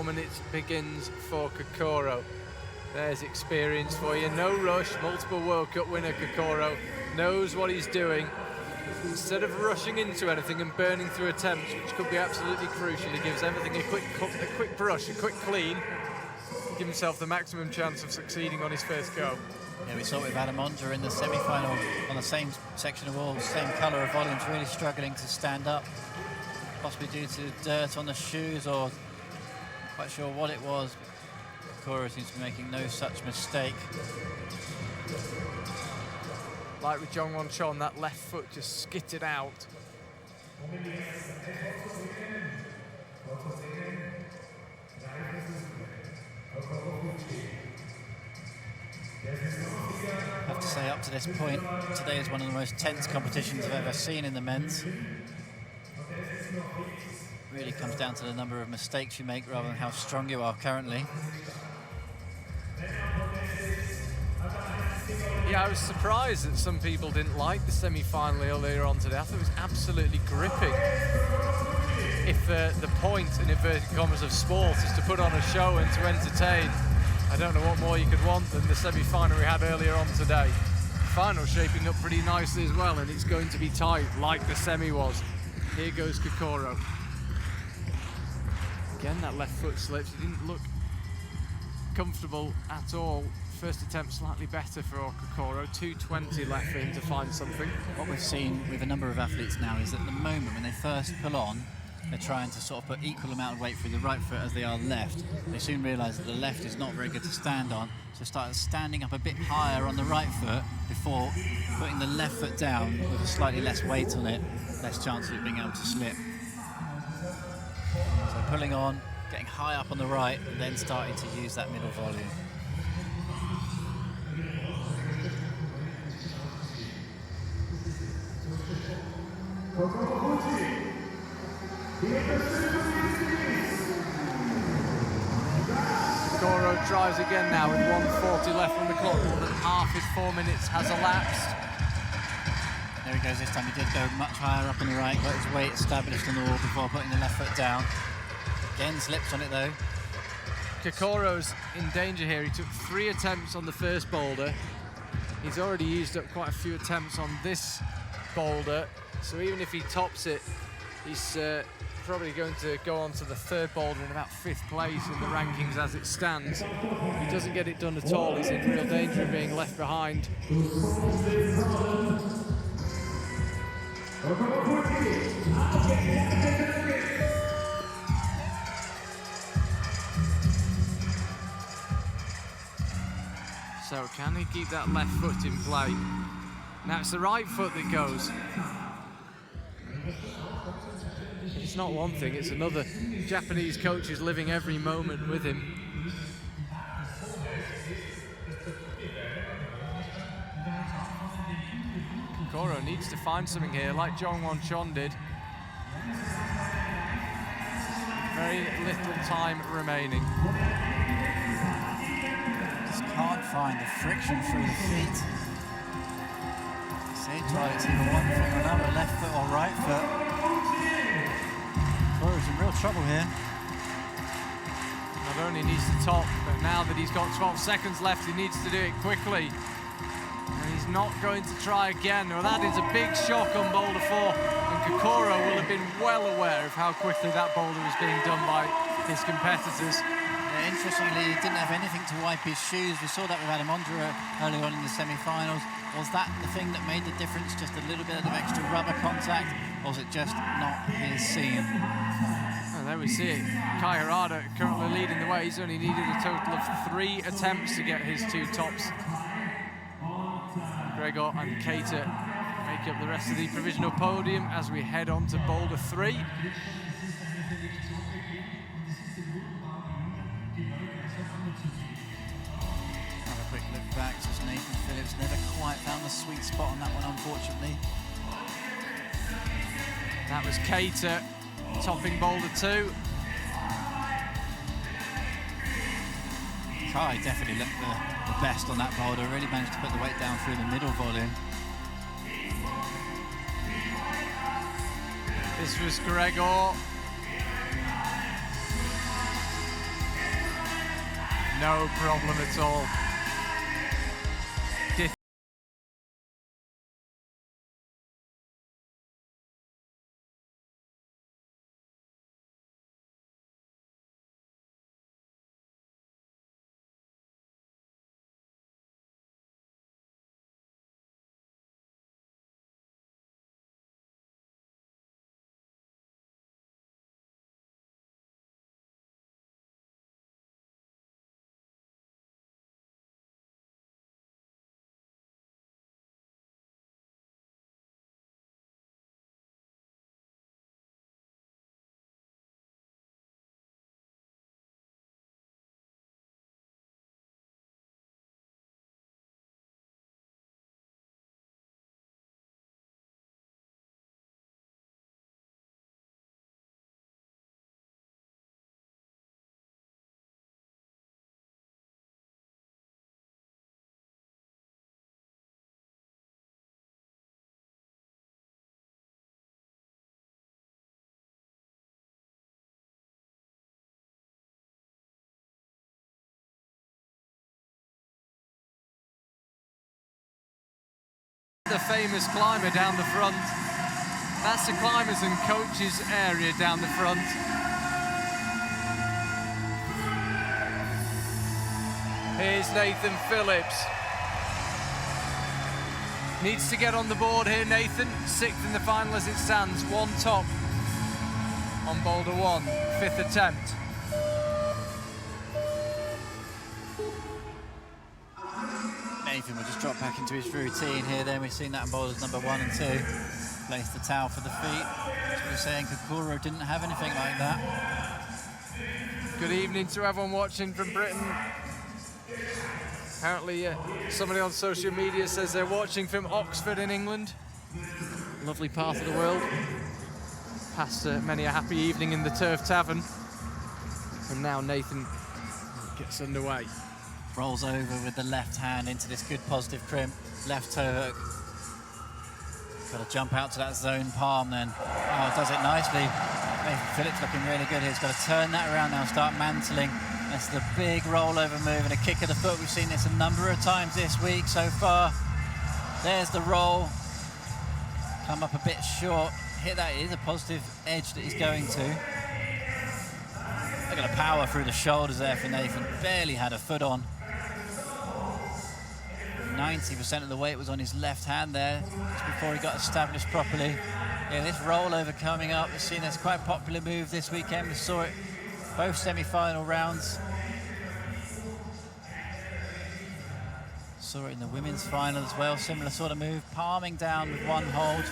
Minutes begins for Kokoro. There's experience for you. No rush. Multiple World Cup winner Kokoro knows what he's doing. Instead of rushing into anything and burning through attempts, which could be absolutely crucial, he gives everything a quick brush, a quick clean, give himself the maximum chance of succeeding on his first go. Yeah, we saw it with Adam Ondra in the semi-final on the same section of walls, same colour of volumes, really struggling to stand up, possibly due to dirt on the shoes or quite sure what it was. Kokoro seems to be making no such mistake. Like with Jongwon Chon, that left foot just skittered out. I have to say, up to this point, today is one of the most tense competitions I've ever seen in the men's. Really comes down to the number of mistakes you make rather than how strong you are currently. Yeah, I was surprised that some people didn't like the semi-final earlier on today. I thought it was absolutely gripping. If the point, in inverted commas, of sport is to put on a show and to entertain, I don't know what more you could want than the semi-final we had earlier on today. Final shaping up pretty nicely as well, and it's going to be tight like the semi was. Here goes Kokoro. Again, that left foot slips. He didn't look comfortable at all. First attempt slightly better for Kokoro. 2:20 left for him to find something. What we've seen with a number of athletes now is that at the moment when they first pull on, they're trying to sort of put equal amount of weight through the right foot as they are left. They soon realise that the left is not very good to stand on, so start standing up a bit higher on the right foot before putting the left foot down with a slightly less weight on it, less chance of it being able to slip. So pulling on, getting high up on the right, and then starting to use that middle volume. Kokoro tries again now with 1:40 left on the clock. More than half his 4 minutes has elapsed. There he goes this time. He did go much higher up on the right, got his weight established on the wall before putting the left foot down. Again slips on it though. Kokoro's in danger here. He took 3 attempts on the first boulder. He's already used up quite a few attempts on this boulder, so even if he tops it, he's probably going to go on to the 3rd boulder in about 5th place in the rankings as it stands. If he doesn't get it done at all, he's in real danger of being left behind. So can he keep that left foot in play? Now it's the right foot that goes. It's not one thing, it's another. Japanese coach is living every moment with him. Kokoro needs to find something here, like Jongwon Chon did. Very little time remaining. Just can't find the friction through the feet. Seems like it's either one foot or another, left foot or right foot. Kokoro's in real trouble here. Not only needs to top, but now that he's got 12 seconds left, he needs to do it quickly. And he's not going to try again. Well, that is a big shock on boulder 4. And Kokoro will have been well aware of how quickly that boulder was being done by his competitors. Yeah, interestingly, he didn't have anything to wipe his shoes. We saw that with Adam Ondra early on in the semi-finals. Was that the thing that made the difference, just a little bit of extra rubber contact, or was it just not his scene? And there we see it. Kai Harada currently leading the way. He's only needed a total of 3 attempts to get his 2 tops. Gregor and Keita make up the rest of the provisional podium as we head on to Boulder 3. Have a quick look back, just Nathan Phillips never quite found the sweet spot on that one, unfortunately. That was Keita topping Boulder 2. Kai definitely looked the best on that boulder, really managed to put the weight down through the middle volume. This was Gregor. No problem at all. The famous climber down the front. That's the climbers and coaches area down the front. Here's Nathan Phillips. Needs to get on the board here, Nathan. 6th in the final as it stands. 1 top on Boulder 1, 5th attempt. Nathan will just drop back into his routine here. Then we've seen that in boulders number 1 and 2. Place the towel for the feet. As we were saying, Kokoro didn't have anything like that. Good evening to everyone watching from Britain. Apparently somebody on social media says they're watching from Oxford in England. Lovely part of the world. Past many a happy evening in the Turf Tavern. And now Nathan gets underway. Rolls over with the left hand into this good positive crimp. Left toe hook. Got to jump out to that zone palm then. Oh, does it nicely. Nathan Phillips looking really good here. He's got to turn that around now, start mantling. That's the big rollover move and a kick of the foot. We've seen this a number of times this week so far. There's the roll. Come up a bit short. Hit that. It is a positive edge that he's going to. Look at the power through the shoulders there for Nathan. Barely had a foot on. 90% of the weight was on his left hand there, just before he got established properly. Yeah, this rollover coming up, we've seen this quite a popular move this weekend. We saw it both semi-final rounds. Saw it in the women's final as well, similar sort of move. Palming down with one hold,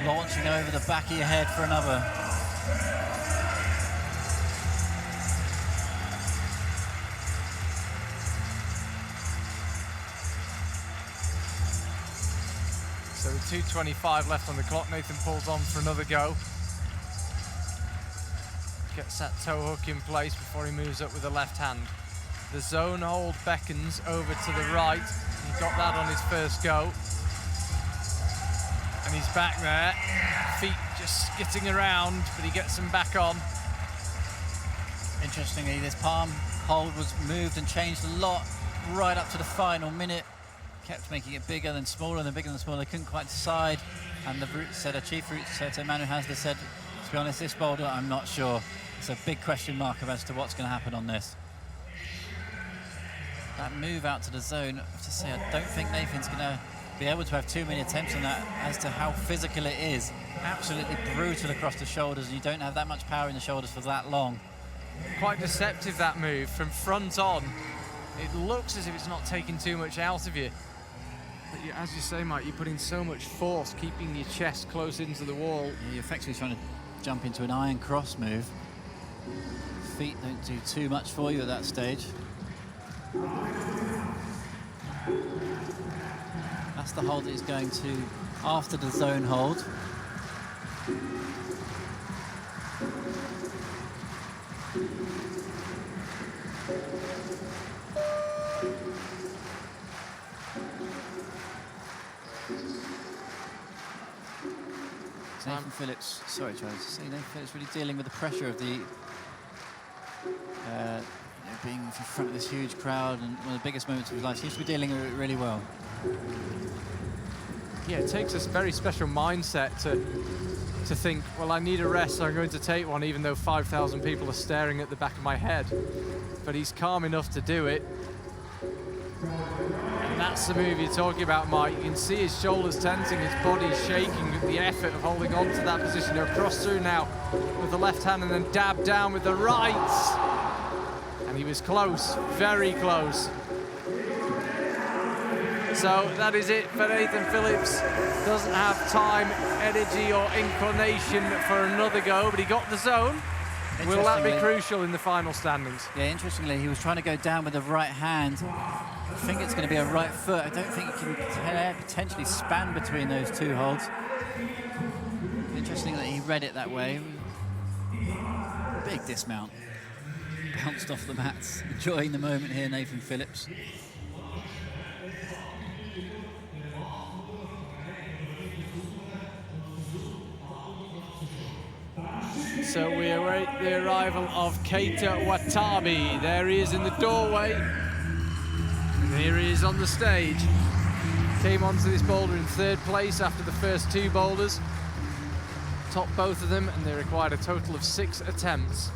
launching over the back of your head for another. So with 2:25 left on the clock, Nathan pulls on for another go. Gets that toe hook in place before he moves up with the left hand. The zone hold beckons over to the right. He got that on his first go. And he's back there. Feet just skitting around, but he gets them back on. Interestingly, this palm hold was moved and changed a lot right up to the final minute. Kept making it bigger than smaller and bigger than smaller. They couldn't quite decide. And the route setter, chief route setter, Manu Hasler said, to be honest, this boulder, I'm not sure. It's a big question mark as to what's going to happen on this. That move out to the zone, I have to say, I don't think Nathan's going to be able to have too many attempts on that as to how physical it is. Absolutely brutal across the shoulders, and you don't have that much power in the shoulders for that long. Quite deceptive, that move from front on. It looks as if it's not taking too much out of you. But you, as you say, Mike, you're putting so much force, keeping your chest close into the wall. Yeah, you're effectively trying to jump into an iron cross move. Feet don't do too much for you at that stage. That's the hold that he's going to after the zone hold. Nathan Phillips, sorry, Charles, Nathan Phillips really dealing with the pressure of the being in front of this huge crowd and one of the biggest moments of his life. Seems to be dealing with it really well. Yeah, it takes a very special mindset to think, well, I need a rest, so I'm going to take one, even though 5,000 people are staring at the back of my head. But he's calm enough to do it. And that's the move you're talking about, Mike. You can see his shoulders tensing, his body shaking with the effort of holding on to that position. He'll cross through now with the left hand and then dab down with the right. And he was close, very close. So that is it for Nathan Phillips. Doesn't have time, energy or inclination for another go, but he got the zone. Will that be crucial in the final standings? Yeah, interestingly, he was trying to go down with the right hand. I think it's going to be a right foot. I don't think he can potentially span between those two holds. Interesting that he read it that way. Big dismount. Bounced off the mats. Enjoying the moment here, Nathan Phillips. So we await the arrival of Keita Watabe. There he is in the doorway. And here he is on the stage. Came onto this boulder in third place after the first two boulders. Topped both of them, and they required a total of 6 attempts.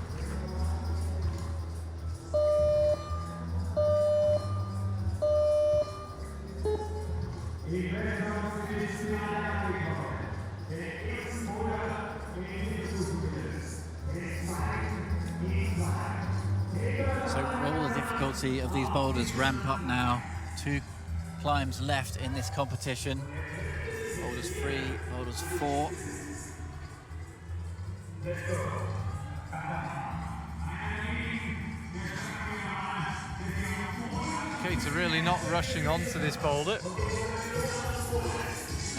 Of these boulders ramp up now. 2 climbs left in this competition. Boulders 3, boulders 4. Keita really not rushing onto this boulder.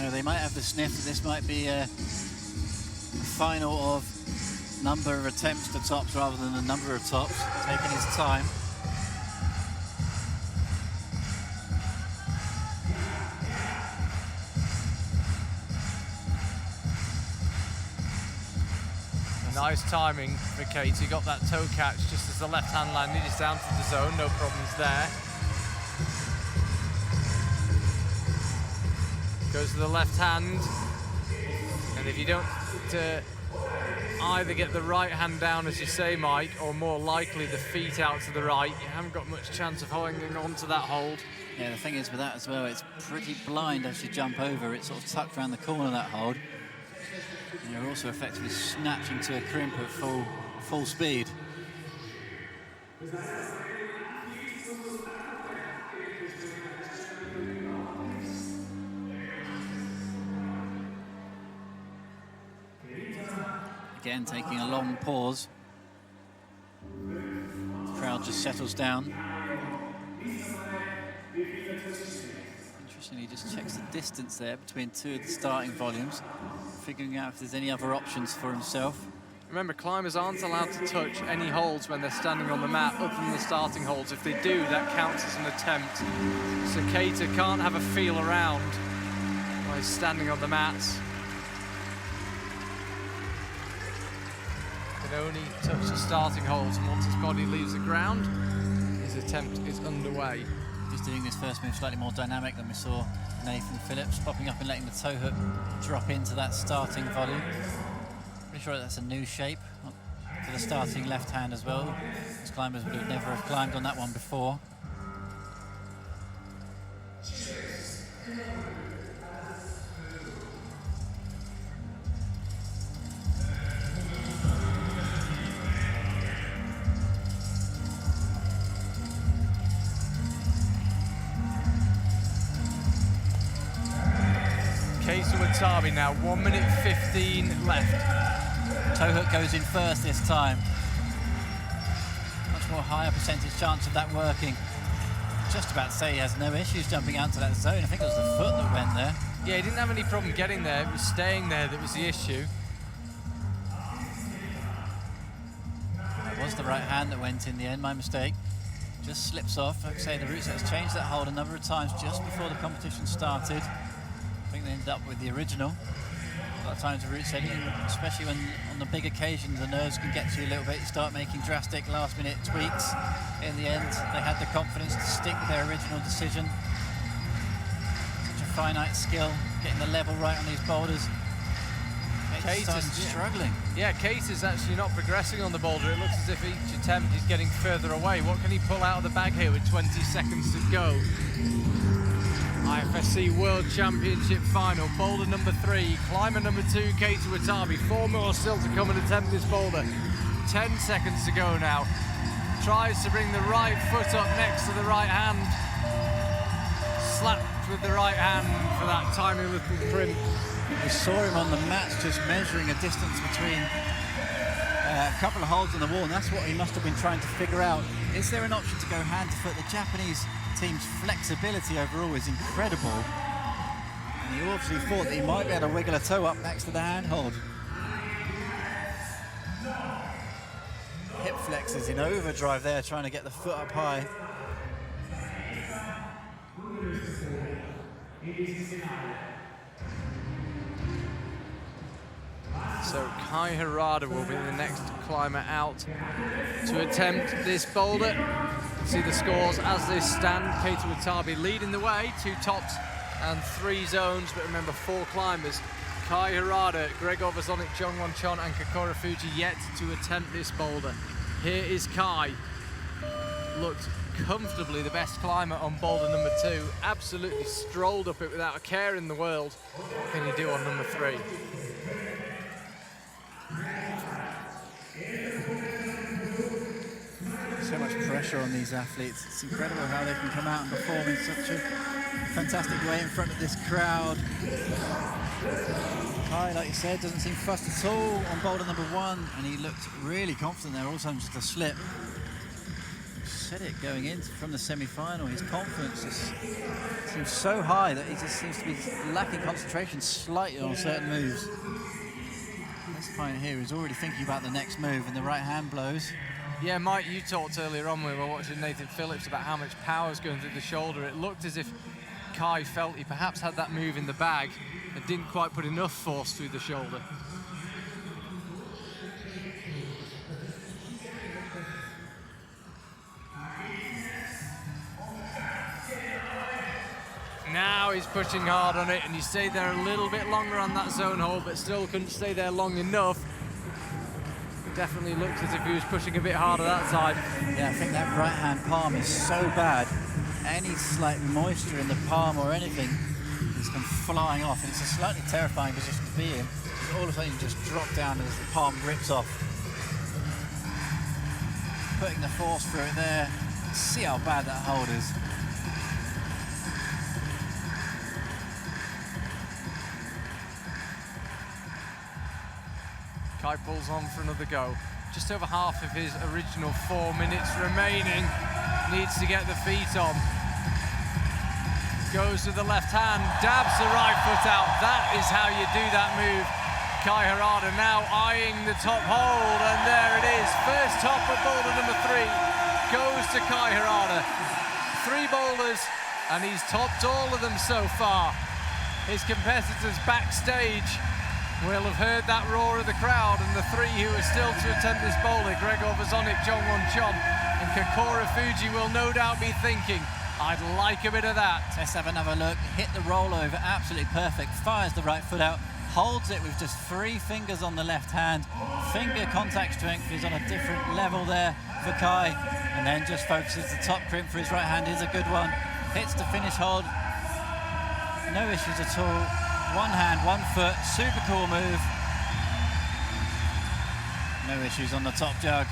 No, they might have the sniff that this might be a final of number of attempts to tops rather than a number of tops. Taking his time. Nice timing for Kate. He got that toe catch just as the left hand landed. He's down to the zone, no problems there. Goes to the left hand. And if you don't either get the right hand down, as you say, Mike, or more likely the feet out to the right, you haven't got much chance of holding on to that hold. Yeah, the thing is with that as well, it's pretty blind as you jump over. It's sort of tucked around the corner, that hold. And you're also effectively snatching to a crimp at full speed. Again, taking a long pause. The crowd just settles down. Interestingly, he just checks the distance there between 2 of the starting volumes, figuring out if there's any other options for himself. Remember, climbers aren't allowed to touch any holds when they're standing on the mat other than the starting holds. If they do, that counts as an attempt. So Keita can't have a feel around while he's standing on the mats. Can only touch the starting holds, and once his body leaves the ground, his attempt is underway. He's doing this first move slightly more dynamic than we saw Nathan Phillips, popping up and letting the toe hook drop into that starting volume. Pretty sure that's a new shape. Not for the starting left hand as well. These climbers would have never have climbed on that one before. Watabi now, 1 minute 15 left. Toe hook goes in first this time. Much more higher percentage chance of that working. Just about to say he has no issues jumping out to that zone. I think it was the foot that went there. Yeah, he didn't have any problem getting there. It was staying there that was the issue. It was the right hand that went in the end, my mistake. Just slips off. Like I say, the route set's changed that hold a number of times just before the competition started. I think they ended up with the original. A lot of times the route setting, especially when on the big occasions the nerves can get to you a little bit, you start making drastic last minute tweaks. In the end, they had the confidence to stick with their original decision. Such a finite skill, getting the level right on these boulders. Case is struggling. Yeah, Case is actually not progressing on the boulder. It looks as if each attempt is getting further away. What can he pull out of the bag here with 20 seconds to go? IFSC World Championship final, boulder number 3, climber number 2, Katie Watabi. 4 more still to come and attempt this boulder. 10 seconds to go now. Tries to bring the right foot up next to the right hand. Slapped with the right hand for that tiny little print. We saw him on the mats just measuring a distance between a couple of holes in the wall, and that's what he must have been trying to figure out. Is there an option to go hand to foot? The Japanese team's flexibility overall is incredible, and he obviously thought that he might be able to wiggle a toe up next to the handhold. Hip flexes in overdrive there, trying to get the foot up high. So Kai Harada will be the next climber out to attempt this boulder. See the scores as they stand. Katie Watabi leading the way, 2 tops and 3 zones, but remember 4 climbers. Kai Harada, Gregor Vazonik, Jongwon Chon and Kokoro Fuji yet to attempt this boulder. Here is Kai. Looked comfortably the best climber on boulder number 2. Absolutely strolled up it without a care in the world. What can he do on number 3? So much pressure on these athletes. It's incredible how they can come out and perform in such a fantastic way in front of this crowd. Kai, like you said, doesn't seem fussed at all on boulder number 1, and he looked really confident there, also just a slip. Said it going in from the semi-final, his confidence just seems so high that he just seems to be lacking concentration slightly on certain moves. This client here is already thinking about the next move, and the right hand blows. Yeah, Mike, you talked earlier on when we were watching Nathan Phillips about how much power is going through the shoulder. It looked as if Kai felt he perhaps had that move in the bag and didn't quite put enough force through the shoulder. Now he's pushing hard on it, and he stayed there a little bit longer on that zone hole, but still couldn't stay there long enough. Definitely looked as if he was pushing a bit harder that time. Yeah, I think that right hand palm is so bad. Any slight moisture in the palm or anything is come flying off, and it's a slightly terrifying position to be in. All of a sudden you just drop down as the palm rips off. Putting the force through it there. See how bad that hold is. Kai pulls on for another go. Just over half of his original 4 minutes remaining. Needs to get the feet on. Goes to the left hand, dabs the right foot out. That is how you do that move. Kai Harada now eyeing the top hold, and there it is. First top of boulder number 3 goes to Kai Harada. 3 boulders, and he's topped all of them so far. His competitors backstage will have heard that roar of the crowd, and the 3 who are still to attempt this boulder, Gregor Vazonik, Jongwon Chon and Kokoro Fuji, will no doubt be thinking, I'd like a bit of that. Let's have another look. Hit the rollover, absolutely perfect. Fires the right foot out. holds it with just 3 fingers on the left hand. Finger contact strength is on a different level there for Kai, and then just focuses the top crimp for his right hand is a good one. Hits the finish hold, no issues at all. One hand, 1 foot, super cool move. No issues on the top jug.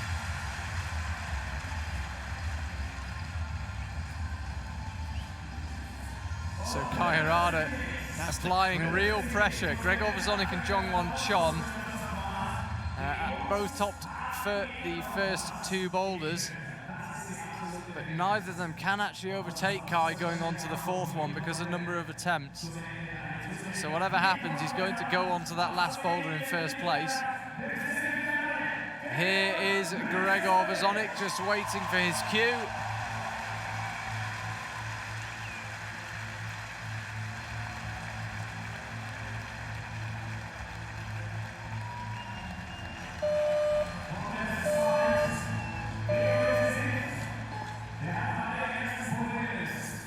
So Kai Harada applying real pressure. Gregor Vezonik and Jongwon Chon both topped for the first 2 boulders, but neither of them can actually overtake Kai going on to the 4th one because of number of attempts. So whatever happens, he's going to go on to that last boulder in first place. Here is Gregor Vezonik just waiting for his cue.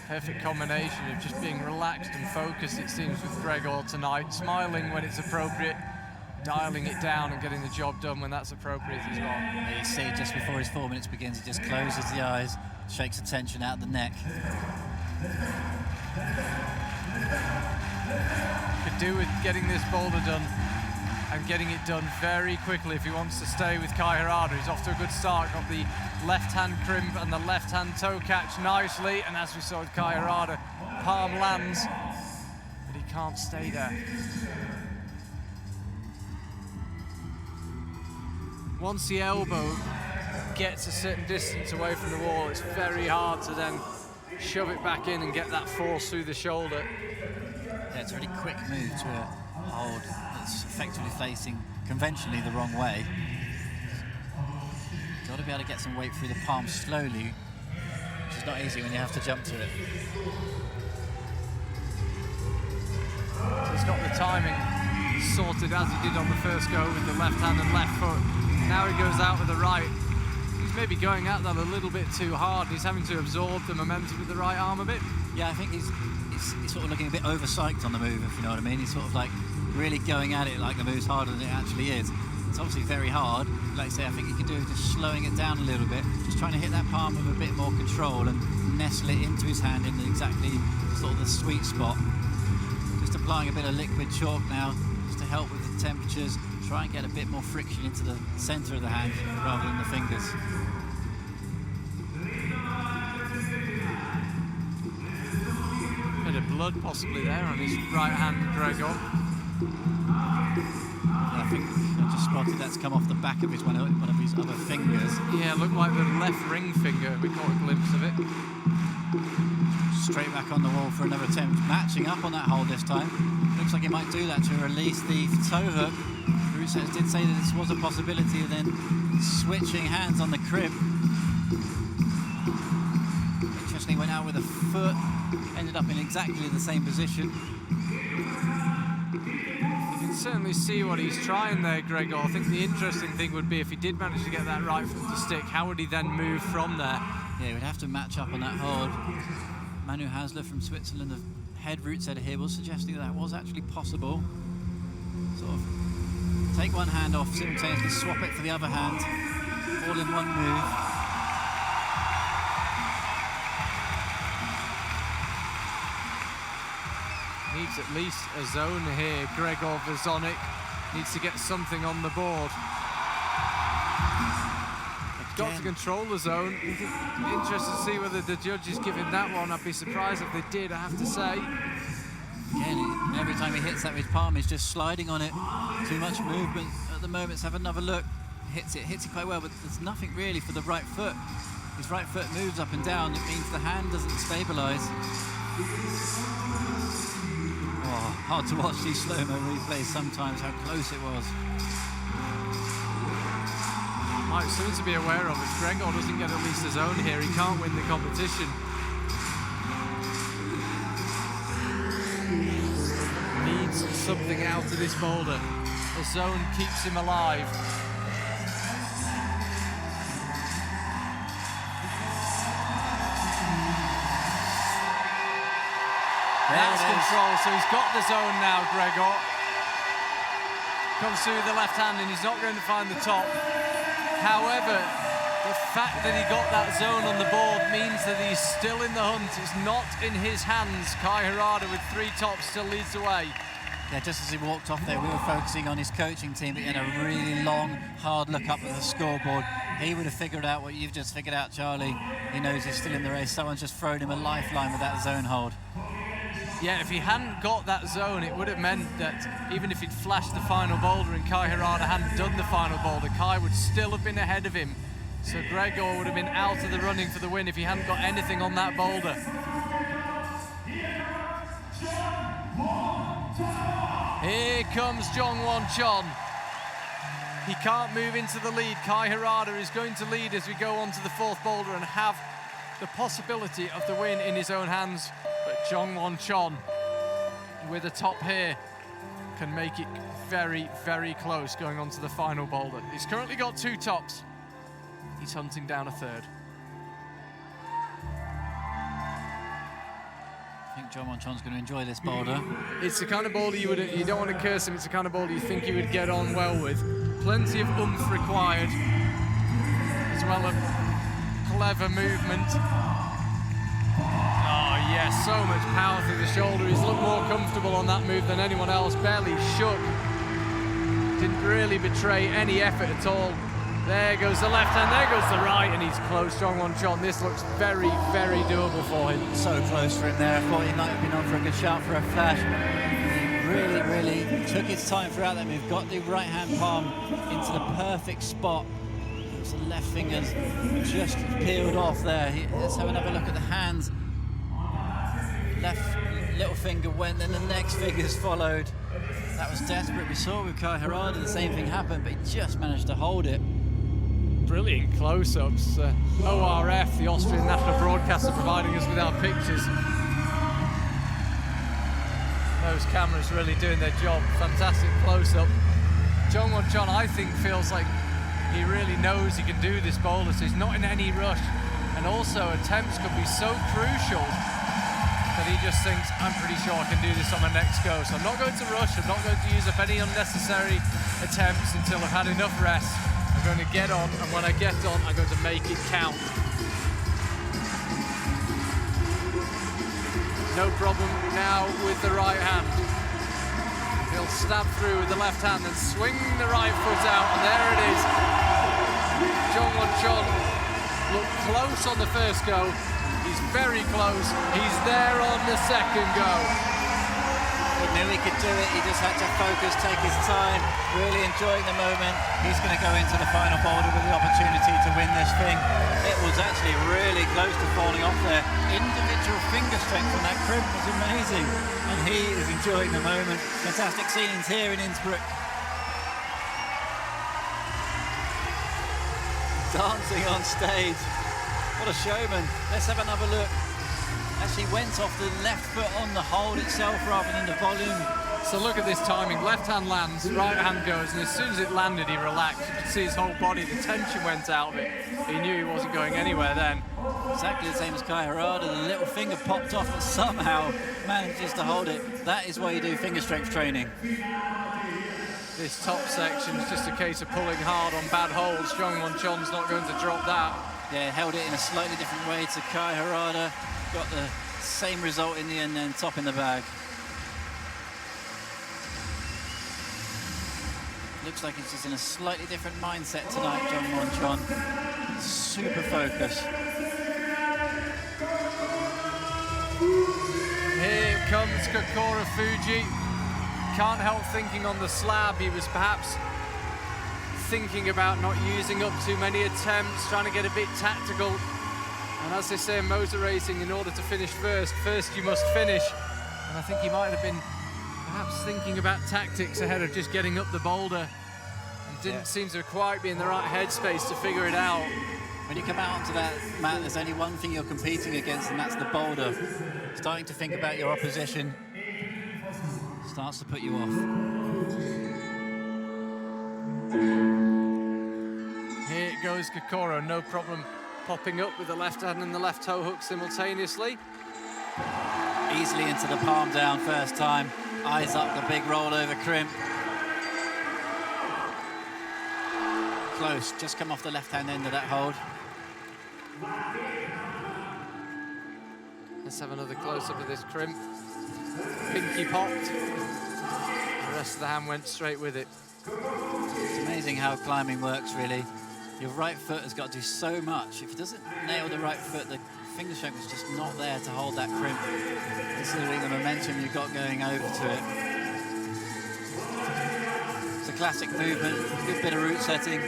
Perfect combination of just being relaxed and focused, it seems, with Gregor tonight. Smiling when it's appropriate, dialing it down and getting the job done when that's appropriate as well. You see, just before his 4 minutes begins, he just closes the eyes, shakes the tension out of the neck. Could do with getting this boulder done and getting it done very quickly if he wants to stay with Kai Harada. He's off to a good start, got the left-hand crimp and the left-hand toe catch nicely, and as we saw with Kai Harada, palm lands, but he can't stay there. Once the elbow gets a certain distance away from the wall, it's very hard to then shove it back in and get that force through the shoulder. Yeah, it's a really quick move to a hold that's effectively facing conventionally the wrong way. Got to be able to get some weight through the palm slowly, which is not easy when you have to jump to it. He's got the timing sorted as he did on the first go with the left hand and left foot. Now he goes out with the right. He's maybe going at that a little bit too hard. He's having to absorb the momentum with the right arm a bit. Yeah, I think he's sort of looking a bit overpsyched on the move, if you know what I mean. He's sort of like really going at it like the move's harder than it actually is. It's obviously very hard. Like I say, I think he can do just slowing it down a little bit, just trying to hit that palm with a bit more control and nestle it into his hand in exactly sort of the sweet spot. Just applying a bit of liquid chalk now, just to help with the temperatures, try and get a bit more friction into the center of the hand rather than the fingers. Bit of blood possibly there on his right hand, Gregor. I think I just spotted that's come off the back of one of his other fingers. Yeah, looked like the left ring finger. We caught a glimpse of it. Straight back on the wall for another attempt, matching up on that hold this time. Looks like he might do that to release the toe hook. Rusev did say that this was a possibility of then switching hands on the crib. Interestingly, went out with a foot, ended up in exactly the same position. You can certainly see what he's trying there, Gregor. I think the interesting thing would be if he did manage to get that right foot to stick, how would he then move from there? Yeah, he would have to match up on that hold. Manu Hasler from Switzerland, the head route setter here, was suggesting that was actually possible. Sort of take one hand off, simultaneously swap it for the other hand, all in one move. Needs at least a zone here. Gregor Vezonik needs to get something on the board. Got to control the zone. Interested to see whether the judges give him that one. I'd be surprised if they did, I have to say. Again, every time he hits that with his palm, he's just sliding on it. Too much movement at the moment. Let's have another look. Hits it quite well, but there's nothing really for the right foot. His right foot moves up and down. It means the hand doesn't stabilize. Oh, hard to watch these slow-mo replays sometimes, how close it was. Right, something to be aware of. If Gregor doesn't get at least a zone here, he can't win the competition. Needs something out of this boulder. The zone keeps him alive. That's control, so he's got the zone now, Gregor. comes through the left hand, and he's not going to find the top. However, the fact that he got that zone on the board means that he's still in the hunt. It's not in his hands. Kai Harada with 3 tops still leads the way. Yeah, just as he walked off there, we were focusing on his coaching team, but in a really long, hard look up at the scoreboard. He would have figured out what you've just figured out, Charlie. He knows he's still in the race. Someone's just thrown him a lifeline with that zone hold. Yeah, if he hadn't got that zone, it would have meant that even if he'd flashed the final boulder and Kai Harada hadn't done the final boulder, Kai would still have been ahead of him. So Gregor would have been out of the running for the win if he hadn't got anything on that boulder. Here comes Jongwon Chon. He can't move into the lead. Kai Harada is going to lead as we go on to the 4th boulder and have the possibility of the win in his own hands. But Jongwon Chon, with a top here, can make it very, very close going on to the final boulder. He's currently got 2 tops. He's hunting down a 3rd. I think Jongwon Chon's going to enjoy this boulder. It's the kind of boulder you don't want to curse him. It's the kind of boulder you think he would get on well with. Plenty of oomph required, as well as clever movement. Oh yes, so much power through the shoulder. He's looked more comfortable on that move than anyone else. Barely shook. Didn't really betray any effort at all. There goes the left hand, there goes the right, and he's close. Jongwon Chon, this looks very, very doable for him. So close for him there. I thought he might have been on for a good shot for a flash. He really, really took his time throughout that move. Got the right hand palm into the perfect spot. It was the left fingers just peeled off there. Let's have another look at the hands. Left little finger went, then the next fingers followed. That was desperate. We saw with Kai Harada the same thing happened, but he just managed to hold it. Brilliant close-ups. ORF, the Austrian national broadcaster, providing us with our pictures. Those cameras really doing their job. Fantastic close-up. Jongwon Chon, I think, feels like he really knows he can do this boulder, so he's not in any rush. And also, attempts could be so crucial that he just thinks, I'm pretty sure I can do this on my next go. So I'm not going to rush. I'm not going to use up any unnecessary attempts until I've had enough rest. I'm going to get on, and when I get on, I'm going to make it count. No problem now with the right hand. He'll stab through with the left hand and swing the right foot out, and there it is. Jongwon Chon looked close on the first go. He's very close. He's there on the second go. He knew he could do it. He just had to focus, take his time, really enjoying the moment. He's going to go into the final boulder with the opportunity to win this thing. It was actually really close to falling off there. Individual finger strength on that crimp was amazing. And he is enjoying the moment. Fantastic scenes here in Innsbruck. Dancing on stage. What a showman. Let's have another look. Actually went off the left foot on the hold itself rather than the volume. So look at this timing. Left hand lands, right hand goes, and as soon as it landed, he relaxed. You could see his whole body, the tension went out of it. He knew he wasn't going anywhere then. Exactly the same as Kai Harada. The little finger popped off and somehow manages to hold it. That is why you do finger strength training. This top section is just a case of pulling hard on bad holds. Jongwon Chon's not going to drop that. Yeah, held it in a slightly different way to Kai Harada. Got the same result in the end, then top in the bag. Looks like he's just in a slightly different mindset tonight, Jongwon Chon. Super focus. Here comes Kokoro Fuji. Can't help thinking on the slab, he was perhaps thinking about not using up too many attempts, trying to get a bit tactical. And as they say in motor racing, in order to finish first you must finish. And I think he might have been perhaps thinking about tactics ahead of just getting up the boulder, and didn't seem to quite be in the right headspace to figure it out. When you come out onto that mat, there's only one thing you're competing against, and that's the boulder. Starting to think about your opposition starts to put you off. Here goes Kokoro, no problem popping up with the left hand and the left toe hook simultaneously. Easily into the palm down first time. Eyes up, the big roll over crimp. close, just come off the left-hand end of that hold. Let's have another close-up of this crimp. Pinky popped. The rest of the hand went straight with it. It's amazing how climbing works, really. Your right foot has got to do so much. If it doesn't nail the right foot, the finger stroke is just not there to hold that crimp, considering the momentum you've got going over to it. It's a classic movement, good bit of root setting.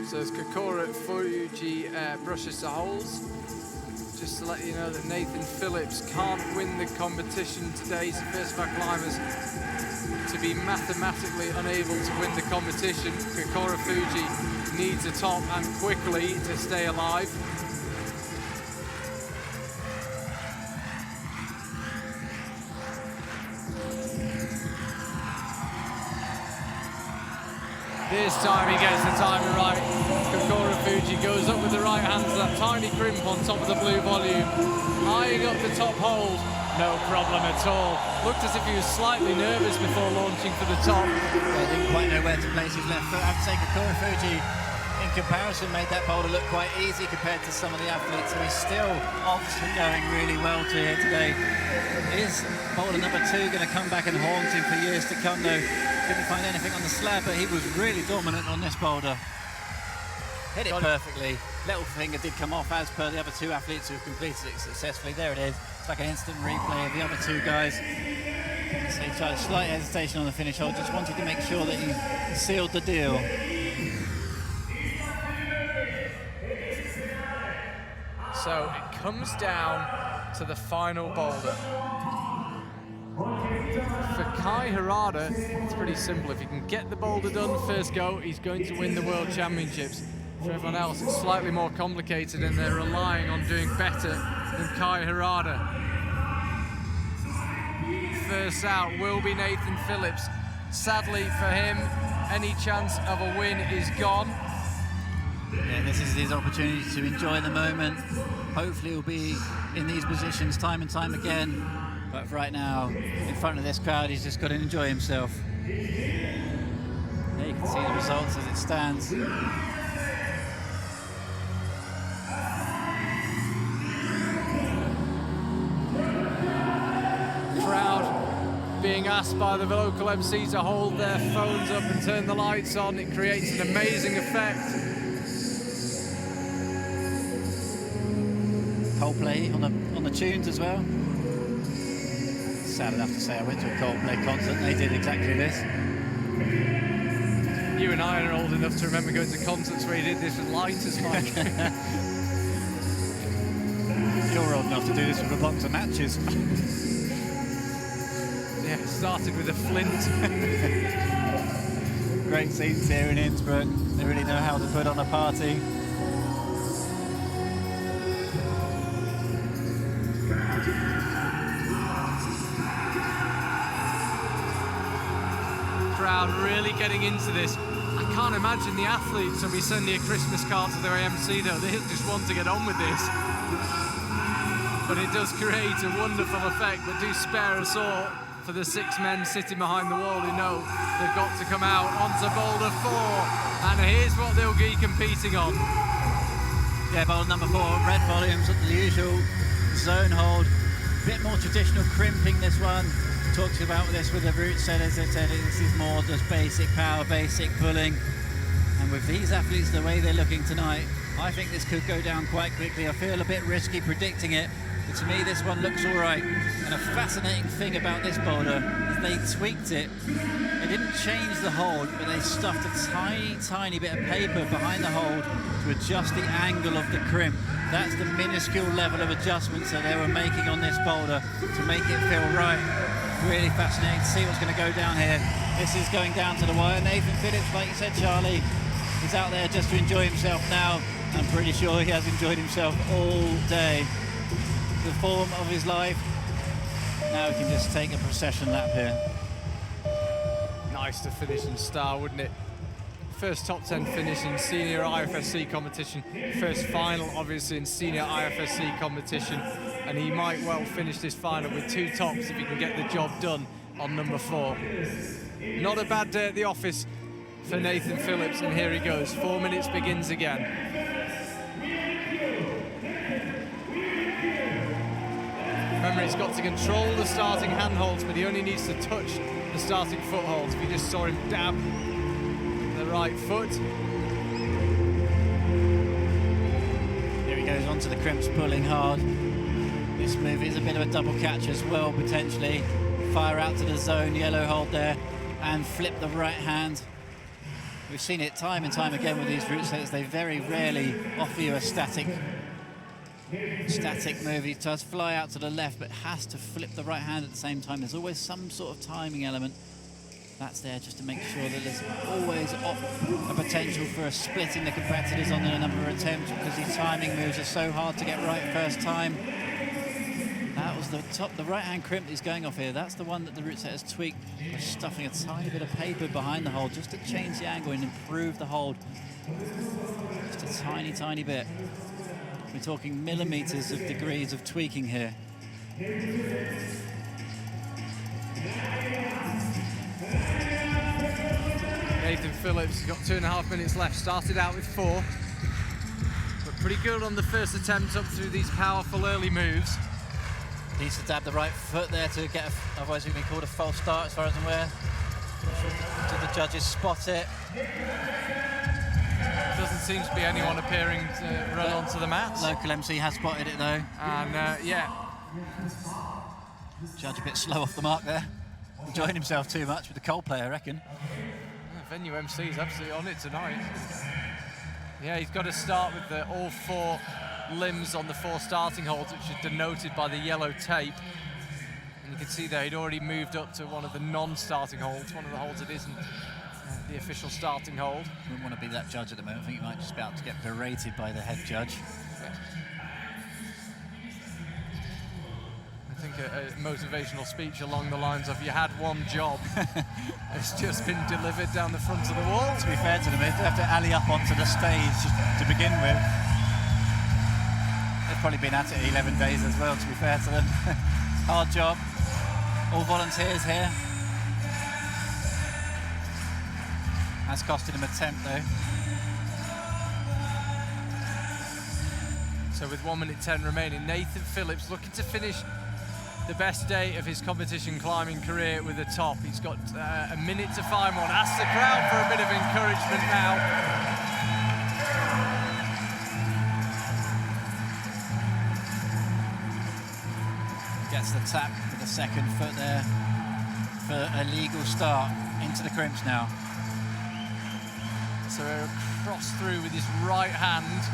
So as Kokoro Fuji brushes the holes, just to let you know that Nathan Phillips can't win the competition today. He's the first of our climbers to be mathematically unable to win the competition. Kokoro Fuji needs a top and quickly to stay alive. This time he gets the timing right. Kokoro Fuji goes up with the right hand to that tiny crimp on top of the blue volume. Eyeing up the top hold, no problem at all. Looked as if he was slightly nervous before launching for the top. Yeah, didn't quite know where to place his left foot. I have to say Kokoro Fuji, in comparison, made that boulder look quite easy compared to some of the athletes, so he's still obviously going really well to here today. Is boulder number 2 going to come back and haunt him for years to come, though? Couldn't find anything on the slab, but he was really dominant on this boulder. Hit it perfectly. Little finger did come off, as per the other 2 athletes who have completed it successfully. There it is. It's like an instant replay of the other 2 guys. So he tried a slight hesitation on the finish hold, just wanted to make sure that he sealed the deal. So it comes down to the final boulder. For Kai Harada, it's pretty simple. If he can get the boulder done first go, he's going to win the World Championships. For everyone else, it's slightly more complicated and they're relying on doing better than Kai Harada. First out will be Nathan Phillips. Sadly for him, any chance of a win is gone. Yeah, this is his opportunity to enjoy the moment. Hopefully he'll be in these positions time and time again. But for right now, in front of this crowd, he's just got to enjoy himself. There you can see the results as it stands. Crowd being asked by the local MCs to hold their phones up and turn the lights on. It creates an amazing effect. Coldplay on the tunes as well. Sad enough to say I went to a Coldplay concert and they did exactly this. You and I are old enough to remember going to concerts where you did this with lighters, Mike. You're old enough to do this with a box of matches. Yeah, it started with a flint. Great scenes here in Innsbruck. They really know how to put on a party. Crowd really getting into this. I can't imagine the athletes will be sending a Christmas card to their AMC though. They just want to get on with this. But it does create a wonderful effect, but do spare us all for the 6 men sitting behind the wall who know they've got to come out onto boulder 4. And here's what they'll be competing on. Yeah, boulder number 4, red volumes at the usual zone hold. Bit more traditional crimping this one. Talked about this with the root set, as I said, this is more just basic power, basic pulling. And with these athletes, the way they're looking tonight, I think this could go down quite quickly. I feel a bit risky predicting it, but to me this one looks all right. And a fascinating thing about this boulder is they tweaked it. They didn't change the hold, but they stuffed a tiny, tiny bit of paper behind the hold to adjust the angle of the crimp. That's the minuscule level of adjustments that they were making on this boulder to make it feel right. Really fascinating to see what's going to go down here. This is going down to the wire. Nathan Phillips, like you said, Charlie, he's out there just to enjoy himself now. I'm pretty sure he has enjoyed himself all day. The form of his life. Now we can just take a procession lap here. Nice to finish in style, wouldn't it? first top 10 finish in senior IFSC competition, first final obviously in senior IFSC competition, and he might well finish this final with 2 tops if he can get the job done on number 4. Not a bad day at the office for Nathan Phillips, and here he goes. 4 minutes begins again. Remember, he's got to control the starting handholds, but he only needs to touch the starting footholds. We just saw him dab the right foot. Here he goes onto the crimps, pulling hard. This move is a bit of a double catch as well, potentially. Fire out to the zone, yellow hold there, and flip the right hand. We've seen it time and time again with these route sets. They very rarely offer you a static move. He does fly out to the left, but has to flip the right hand at the same time. There's always some sort of timing element that's there just to make sure that there's always a potential for a split in the competitors on the number of attempts, because these timing moves are so hard to get right first time. That was the right hand crimp he's going off here. That's the one that the route set has tweaked by stuffing a tiny bit of paper behind the hold just to change the angle and improve the hold. Just a tiny, tiny bit. We're talking millimeters of degrees of tweaking here. Nathan Phillips has got 2.5 minutes left. Started out with 4, but pretty good on the first attempt up through these powerful early moves. Needs to dab the right foot there to get otherwise it would be called a false start as far as I'm aware. Did the judges spot it? Doesn't seem to be anyone appearing to run onto the mat. Local MC has spotted it though. And yeah. Judge a bit slow off the mark there. Enjoying himself too much with the Coldplay, I reckon. Venue MC is absolutely on it tonight. Yeah, he's got to start with all 4 limbs on the 4 starting holds, which are denoted by the yellow tape. And you can see there he'd already moved up to one of the non-starting holds, one of the holds that isn't the official starting hold. Wouldn't want to be that judge at the moment. I think he might just be about to get berated by the head judge. I think a motivational speech along the lines of, you had one job, it's just been delivered down the front of the wall. To be fair to them, they have to alley up onto the stage to begin with. They've probably been at it 11 days as well, to be fair to them. Hard job. All volunteers here. Has costed him a attempt though. So with 1 minute 10 remaining, Nathan Phillips looking to finish the best day of his competition climbing career with a top. He's got a minute to find one. Asks the crowd for a bit of encouragement now. Gets the tap with the second foot there for a legal start into the crimps now. So cross through with his right hand.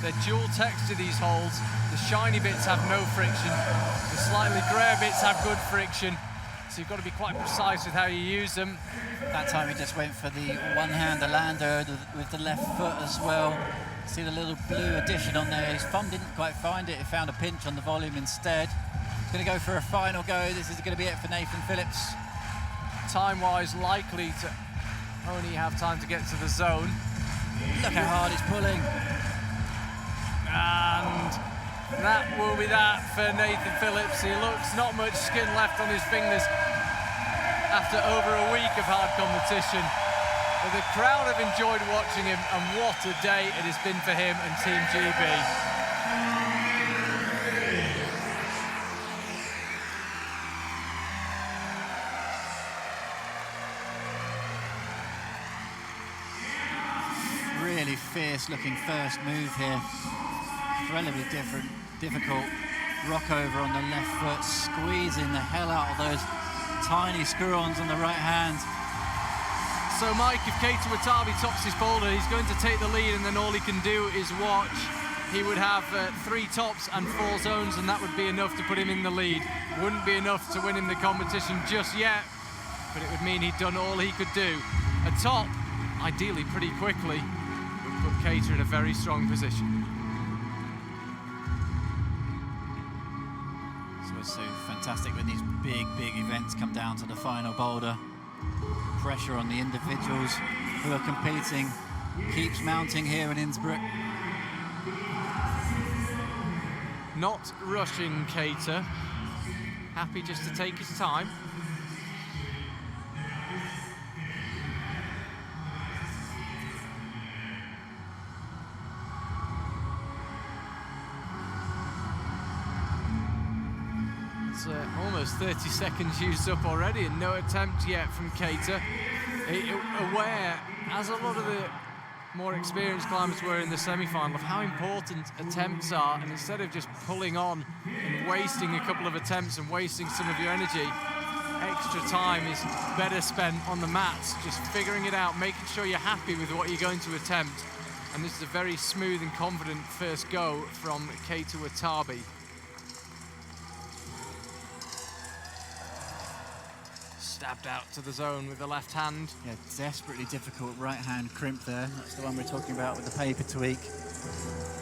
They're dual texture, these holds. The shiny bits have no friction. The slightly grey bits have good friction. So you've got to be quite precise with how you use them. That time he just went for the one-hander lander with the left foot as well. See the little blue addition on there. His thumb didn't quite find it. He found a pinch on the volume instead. Going to go for a final go. This is going to be it for Nathan Phillips. Time-wise, likely to only have time to get to the zone. Look how hard he's pulling. And that will be that for Nathan Phillips. He looks not much skin left on his fingers after over a week of hard competition. But the crowd have enjoyed watching him, and what a day it has been for him and Team GB. Really fierce looking first move here. Relatively difficult rock over on the left foot, squeezing the hell out of those tiny screw-ons on the right hand. So Mike, if Keita Watabe tops his boulder, he's going to take the lead, and then all he can do is watch. He would have 3 tops and 4 zones, and that would be enough to put him in the lead. Wouldn't be enough to win him the competition just yet, but it would mean he'd done all he could do. A top, ideally pretty quickly, would put Keita in a very strong position. So fantastic when these big events come down to the final boulder. Pressure on the individuals, who are competing keeps mounting here in Innsbruck. Not rushing Cater, happy just to take his time. It's almost 30 seconds used up already and no attempt yet from Cater. Aware, as a lot of the more experienced climbers were in the semi-final, of how important attempts are, and instead of just pulling on and wasting a couple of attempts and wasting some of your energy, extra time is better spent on the mats, just figuring it out, making sure you're happy with what you're going to attempt. And this is a very smooth and confident first go from Keita Watabe. Stabbed out to the zone with the left hand. Yeah, desperately difficult right hand crimp there. That's the one we're talking about with the paper tweak.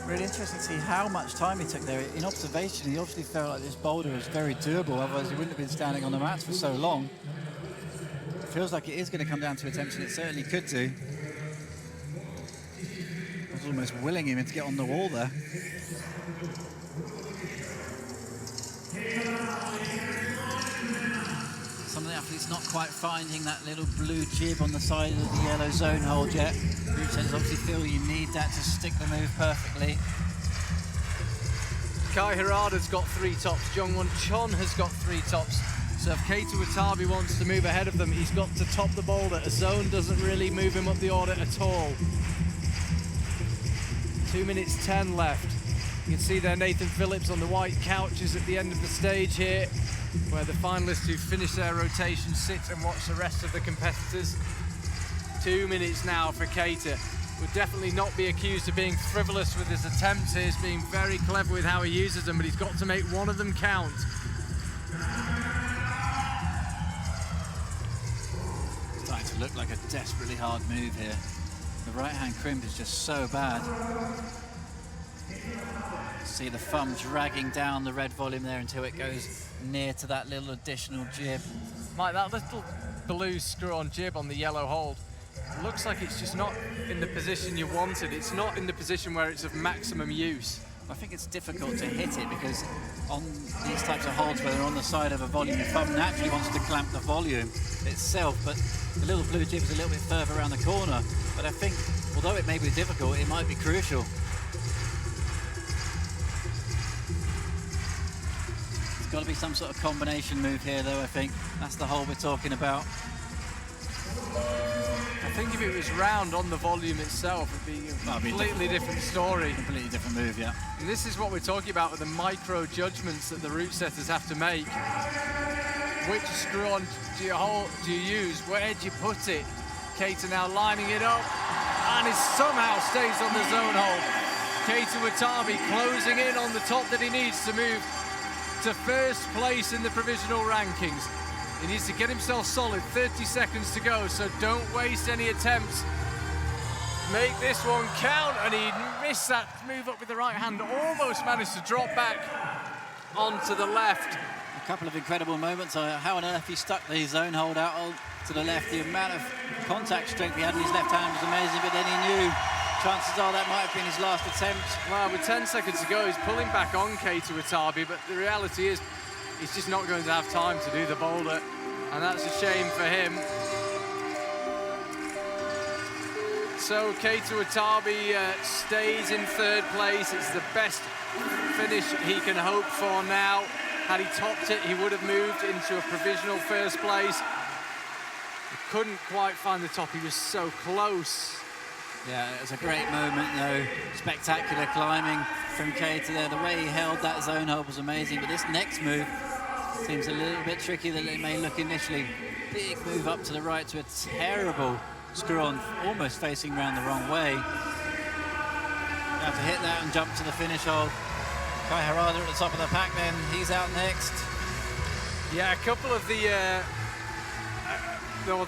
Really interesting to see how much time he took there. In observation, he obviously felt like this boulder was very doable, otherwise he wouldn't have been standing on the mats for so long. It feels like it is going to come down to attempts, and it certainly could do. I was almost willing him to get on the wall there. Some of the athletes not quite finding that little blue jib on the side of the yellow zone hold yet. Group centers obviously feel you need that to stick the move perfectly. Kai Harada's got 3 tops. Jungwon Chon has got 3 tops. So if Keita Watabe wants to move ahead of them, he's got to top the boulder. A zone doesn't really move him up the order at all. 2 minutes 10 left. You can see there Nathan Phillips on the white couches at the end of the stage here, where the finalists who finish their rotation sit and watch the rest of the competitors. 2 minutes now for Keita. Would definitely not be accused of being frivolous with his attempts here. He's being very clever with how he uses them, but he's got to make one of them count. It's starting to look like a desperately hard move here. The right hand crimp is just so bad. See the thumb dragging down the red volume there until it goes near to that little additional jib. Mike, that little blue screw-on jib on the yellow hold looks like it's just not in the position you wanted. It's not in the position where it's of maximum use. I think it's difficult to hit it because on these types of holds where they're on the side of a volume, the thumb naturally wants to clamp the volume itself, but the little blue jib is a little bit further around the corner. But I think, although it may be difficult, it might be crucial. Got to be some sort of combination move here, though. I think that's the hole we're talking about. I think if it was round on the volume itself, it'd be a completely different story. Completely different move, yeah. And this is what we're talking about with the micro judgments that the route setters have to make. Which screw-on do you use? Where do you put it? Keita now lining it up, and it somehow stays on the zone hold. Keita Watabe closing in on the top that he needs to move to first place in the provisional rankings. He needs to get himself solid. 30 seconds to go, so don't waste any attempts. Make this one count, and he missed that move up with the right hand. Almost managed to drop back onto the left. A couple of incredible moments. How on earth he stuck the zone hold out to the left. The amount of contact strength he had in his left hand was amazing, but then he knew chances are that might have been his last attempt. Well, with 10 seconds to go, he's pulling back on Keita Watabe, but the reality is he's just not going to have time to do the boulder, and that's a shame for him. So Keita Watabe stays in 3rd place. It's the best finish he can hope for now. Had he topped it, he would have moved into a provisional 1st place. He couldn't quite find the top. He was so close. Yeah, it was a great moment, though. Spectacular climbing from Keita there. The way he held that zone hold was amazing, but this next move seems a little bit trickier than it may look initially. Big move up to the right to a terrible screw-on, almost facing around the wrong way. You have to hit that and jump to the finish hold. Kai Harada at the top of the pack then, he's out next. Yeah, a couple of the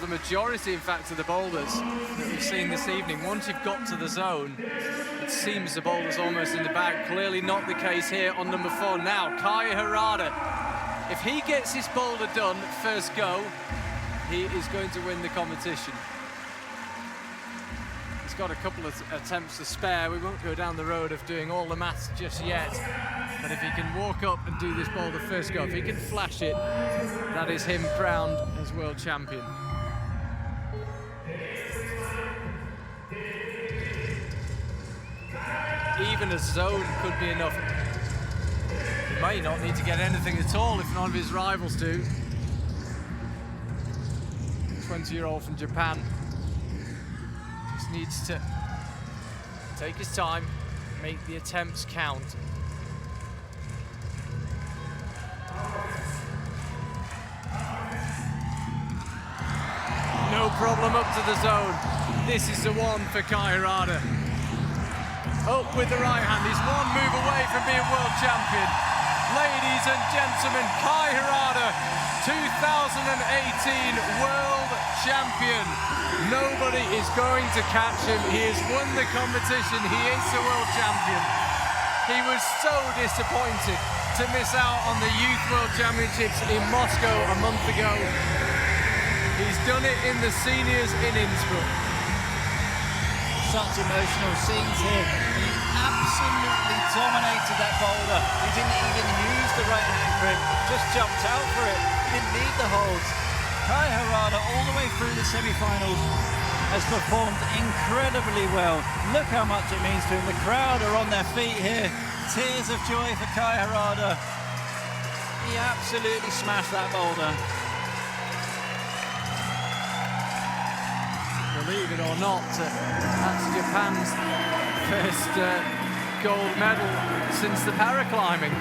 majority, in fact, of the boulders that we've seen this evening, once you've got to the zone, it seems the boulder's almost in the bag. Clearly not the case here on number 4. Now, Kai Harada, if he gets his boulder done first go, he is going to win the competition. got a couple of attempts to spare. We won't go down the road of doing all the maths just yet. But if he can walk up and do this boulder first go, if he can flash it, that is him crowned as world champion. Even a zone could be enough. He may not need to get anything at all if none of his rivals do. 20-year-old from Japan just needs to take his time, make the attempts count. No problem up to the zone. This is the one for Kai Harada. Up with the right hand, he's one move away from being world champion. Ladies and gentlemen, Kai Harada, 2018 world champion. Nobody is going to catch him. He has won the competition. He is the world champion. He was so disappointed to miss out on the Youth World Championships in Moscow a month ago. He's done it in the seniors in Innsbruck. Such emotional scenes here. He absolutely dominated that boulder. He didn't even use the right hand grip, just jumped out for it. Didn't need the holds. Kai Harada, all the way through the semi-finals, has performed incredibly well. Look how much it means to him. The crowd are on their feet here. Tears of joy for Kai Harada. He absolutely smashed that boulder. Believe it or not, that's Japan's first gold medal since the paraclimbing.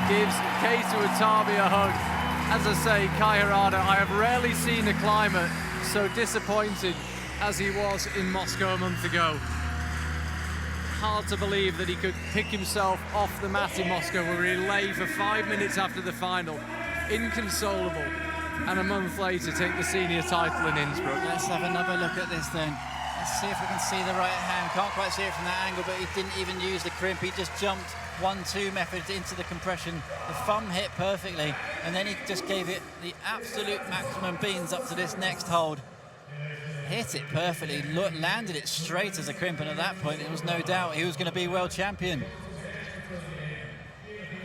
Gives Keita Watabe a hug. As I say, Kai Harada, I have rarely seen a climber so disappointed as he was in Moscow a month ago. Hard to believe that he could pick himself off the mat in Moscow, where he lay for 5 minutes after the final, inconsolable, and a month later take the senior title in Innsbruck. Let's have another look at this then. Let's see if we can see the right hand. Can't quite see it from that angle, but he didn't even use the crimp. He just jumped 1-2 method into the compression. The thumb hit perfectly, and then he just gave it the absolute maximum beans up to this next hold. Hit it perfectly, landed it straight as a crimp, and at that point it was no doubt he was going to be world champion.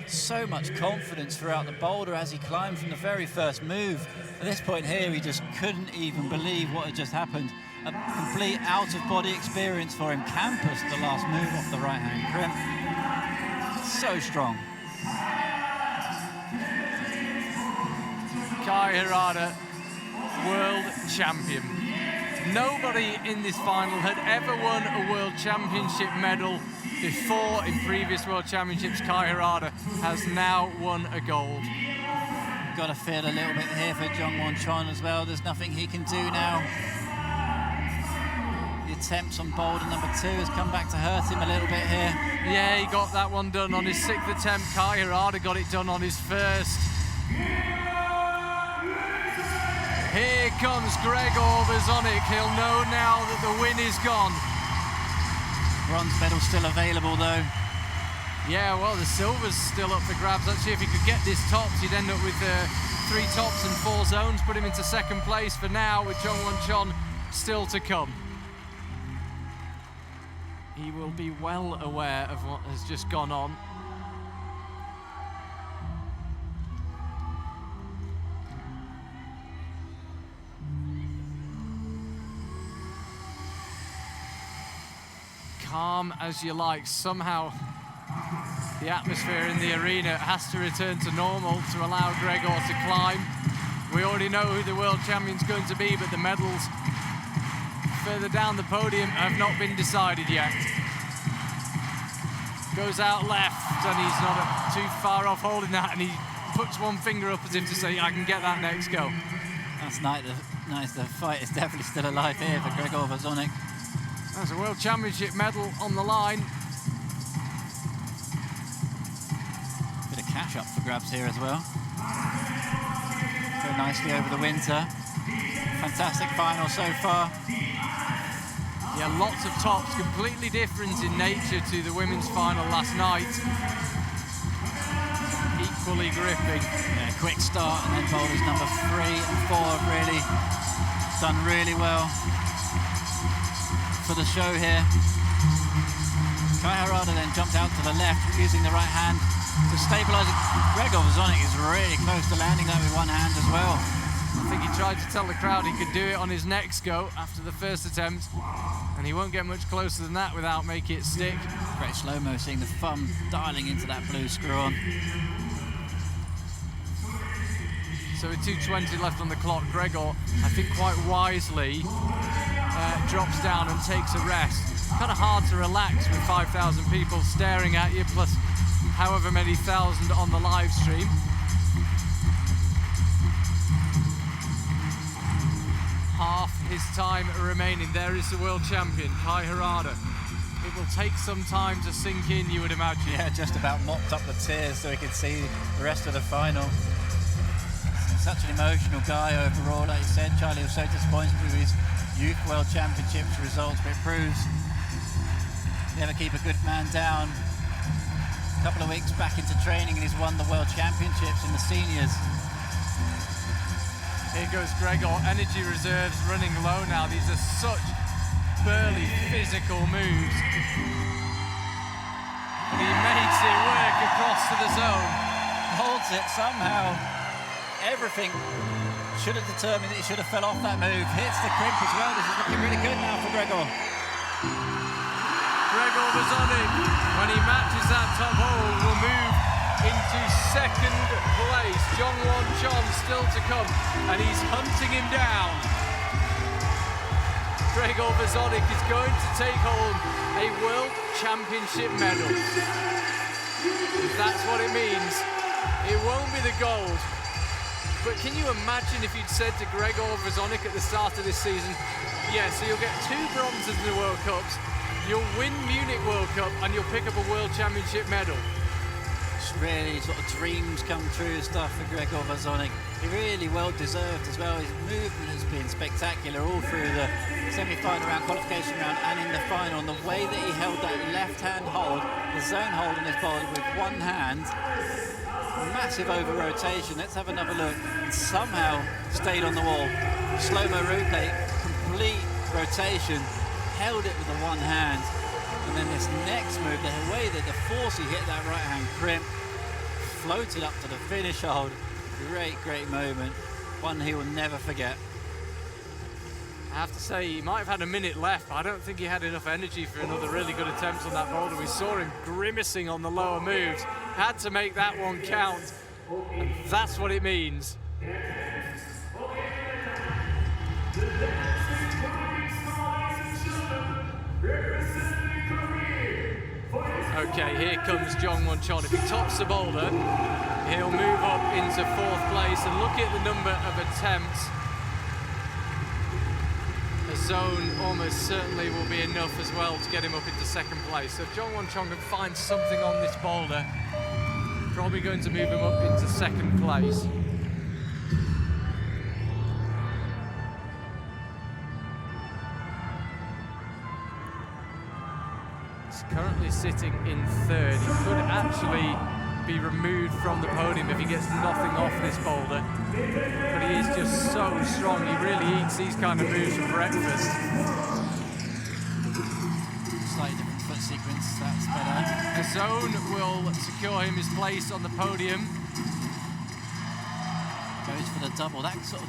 So much confidence throughout the boulder as he climbed from the very first move. At this point here, he just couldn't even believe what had just happened. A complete out-of-body experience for him. Campus, the last move off the right-hand crimp. So strong. Kai Harada, world champion. Nobody in this final had ever won a world championship medal before in previous world championships. Kai Harada has now won a gold. Got to feel a little bit here for Jungwon Chon as well. There's nothing he can do now. The attempts on boulder number 2 has come back to hurt him a little bit here. Yeah, he got that one done on his 6th attempt. Kai Harada got it done on his 1st. Here comes Gregor Vezonik. He'll know now that the win is gone. Bronze medal still available though. Yeah, well, the silver's still up for grabs. Actually, if he could get this tops, he'd end up with 3 tops and 4 zones, put him into 2nd place for now, with Jungwon Chon still to come. He will be well aware of what has just gone on. Calm as you like, somehow the atmosphere in the arena has to return to normal to allow Gregor to climb. We already know who the world champion's going to be, but the medals further down the podium have not been decided yet. Goes out left, and he's not too far off holding that, and he puts one finger up as if to say, I can get that next go. That's nice. The fight is definitely still alive here for Gregor Vezonik. There's a world championship medal on the line. Bit of cash up for grabs here as well. Go nicely over the winter. Fantastic final so far. Yeah, lots of tops, completely different in nature to the women's final last night. Equally gripping. Yeah, quick start, and then boulders number 3 and 4 really done really well for the show here. Kai Harada then jumped out to the left using the right hand to stabilise it. Gregor Vazonic is really close to landing that with one hand as well. I think he tried to tell the crowd he could do it on his next go after the first attempt, and he won't get much closer than that without making it stick. Great slow-mo, seeing the thumb dialing into that blue screw-on. So with 2:20 left on the clock, Gregor, I think quite wisely, drops down and takes a rest. Kind of hard to relax with 5,000 people staring at you, plus however many thousand on the live stream. Half his time remaining. There is the world champion, Kai Harada. It will take some time to sink in, you would imagine. Yeah, just about mopped up the tears so he could see the rest of the final. Such an emotional guy overall. Like you said, Charlie was so disappointed with his Youth World Championships results, but it proves never keep a good man down. A couple of weeks back into training and he's won the World Championships in the seniors. Here goes Gregor, energy reserves running low now. These are such burly physical moves. And he makes it work across to the zone. Holds it somehow. Everything should have determined that he should have fell off that move. Hits the crimp as well. This is looking really good now for Gregor. Gregor Vazonic, when he matches that top hole, will move into second place. Jongwon Chon still to come, and he's hunting him down. Gregor Vazonic is going to take home a World Championship medal. That's what it means. It won't be the gold. But can you imagine if you'd said to Gregor Vazonic at the start of this season, yeah, so you'll get 2 bronzes in the World Cups, you'll win Munich World Cup, and you'll pick up a World Championship medal. It's really sort of dreams come true stuff for Gregor Vazonic. He really well deserved as well. His movement has been spectacular all through the semi-final round, qualification round, and in the final. And the way that he held that left-hand hold, the zone hold in his boulder with one hand, massive over rotation. Let's have another look. And somehow stayed on the wall. Slow-mo replay, complete rotation, held it with the one hand. And then this next move, the way that the force he hit that right hand crimp, floated up to the finish hold. Great moment. One he will never forget. I have to say, he might have had a minute left, but I don't think he had enough energy for another really good attempt on that boulder. We saw him grimacing on the lower moves. Had to make that one count. And that's what it means. Okay, here comes Jongwon Chon. If he tops the boulder, he'll move up into 4th place. And look at the number of attempts. A zone almost certainly will be enough as well to get him up into 2nd place. So if Jongwon Chon can find something on this boulder, probably going to move him up into 2nd place. Currently sitting in 3rd. He could actually be removed from the podium if he gets nothing off this boulder. But he is just so strong. He really eats these kind of moves for breakfast. Slightly different foot sequence, that's better. The zone will secure him his place on the podium. Goes for the double. That sort of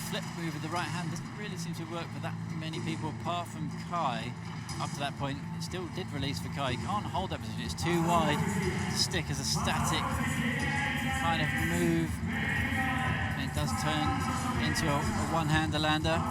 flip move with the right hand doesn't really seem to work for that many people apart from Kai. Up to that point, it still did release for Kai. He can't hold that position, it's too wide to stick as a static kind of move. And it does turn into a one-hander lander.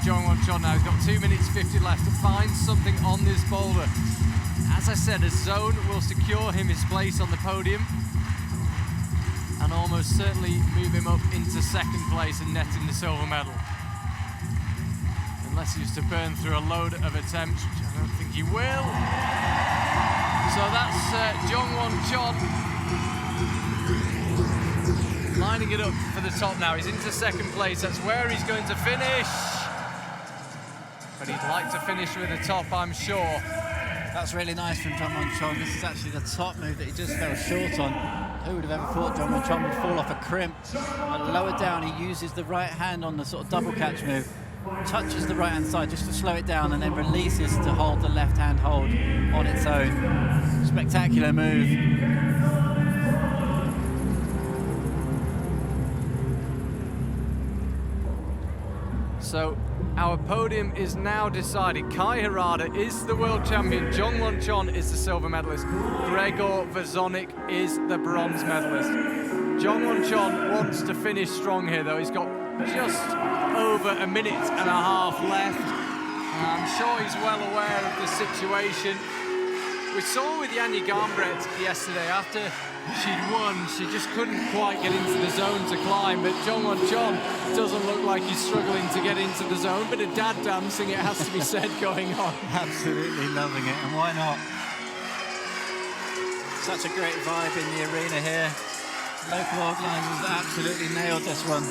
Jongwon Chon now, he's got 2 minutes 50 left to find something on this boulder. As I said, a zone will secure him his place on the podium and almost certainly move him up into 2nd place and netting the silver medal. Unless he was to burn through a load of attempts, which I don't think he will. So that's Jongwon Chon Lining it up for the top now. He's into second place. That's where he's going to finish. But he'd like to finish with the top, I'm sure. That's really nice from John Monchon. This is actually the top move that he just fell short on. Who would have ever thought John Monchon would fall off a crimp? But lower down, he uses the right hand on the sort of double catch move, touches the right hand side just to slow it down, and then releases to hold the left hand hold on its own. Spectacular move. So our podium is now decided. Kai Harada is the world champion. John Monchon is the silver medalist. Gregor Vezonik is the bronze medalist. John Monchon wants to finish strong here, though. He's got just over a minute and a half left. I'm sure he's well aware of the situation. We saw with Janja Garnbret yesterday, after she'd won, she just couldn't quite get into the zone to climb, but John Monchon doesn't look like he's struggling to get into the zone. Bit of dad dancing, it has to be said, going on. Absolutely loving it, and why not? Such a great vibe in the arena here. Local organisers absolutely nailed this one.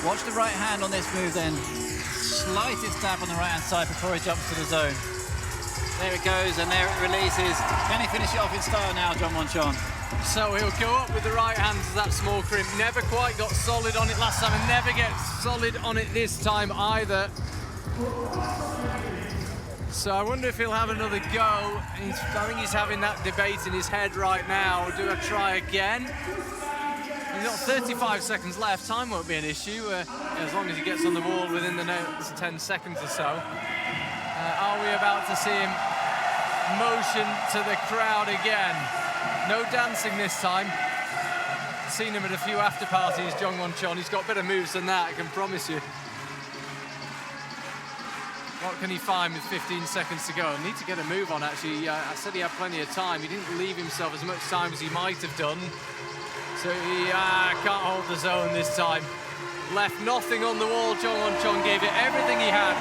Watch the right hand on this move then. Slightest tap on the right hand side before he jumps to the zone. There it goes, and there it releases. Can he finish it off in style now, John Monchon? So he'll go up with the right hand to that small crimp. Never quite got solid on it last time, and never gets solid on it this time either. So I wonder if he'll have another go. I think he's having that debate in his head right now. Do I try again? He's got 35 seconds left. Time won't be an issue, as long as he gets on the wall within the next 10 seconds or so. Are we about to see him motion to the crowd again? No dancing this time. Seen him at a few after parties, John Monchon. He's got better moves than that, I can promise you. What can he find with 15 seconds to go? I need to get a move on, actually. I said he had plenty of time. He didn't leave himself as much time as he might have done. So he can't hold the zone this time. Left nothing on the wall. John Monchon gave it everything he had.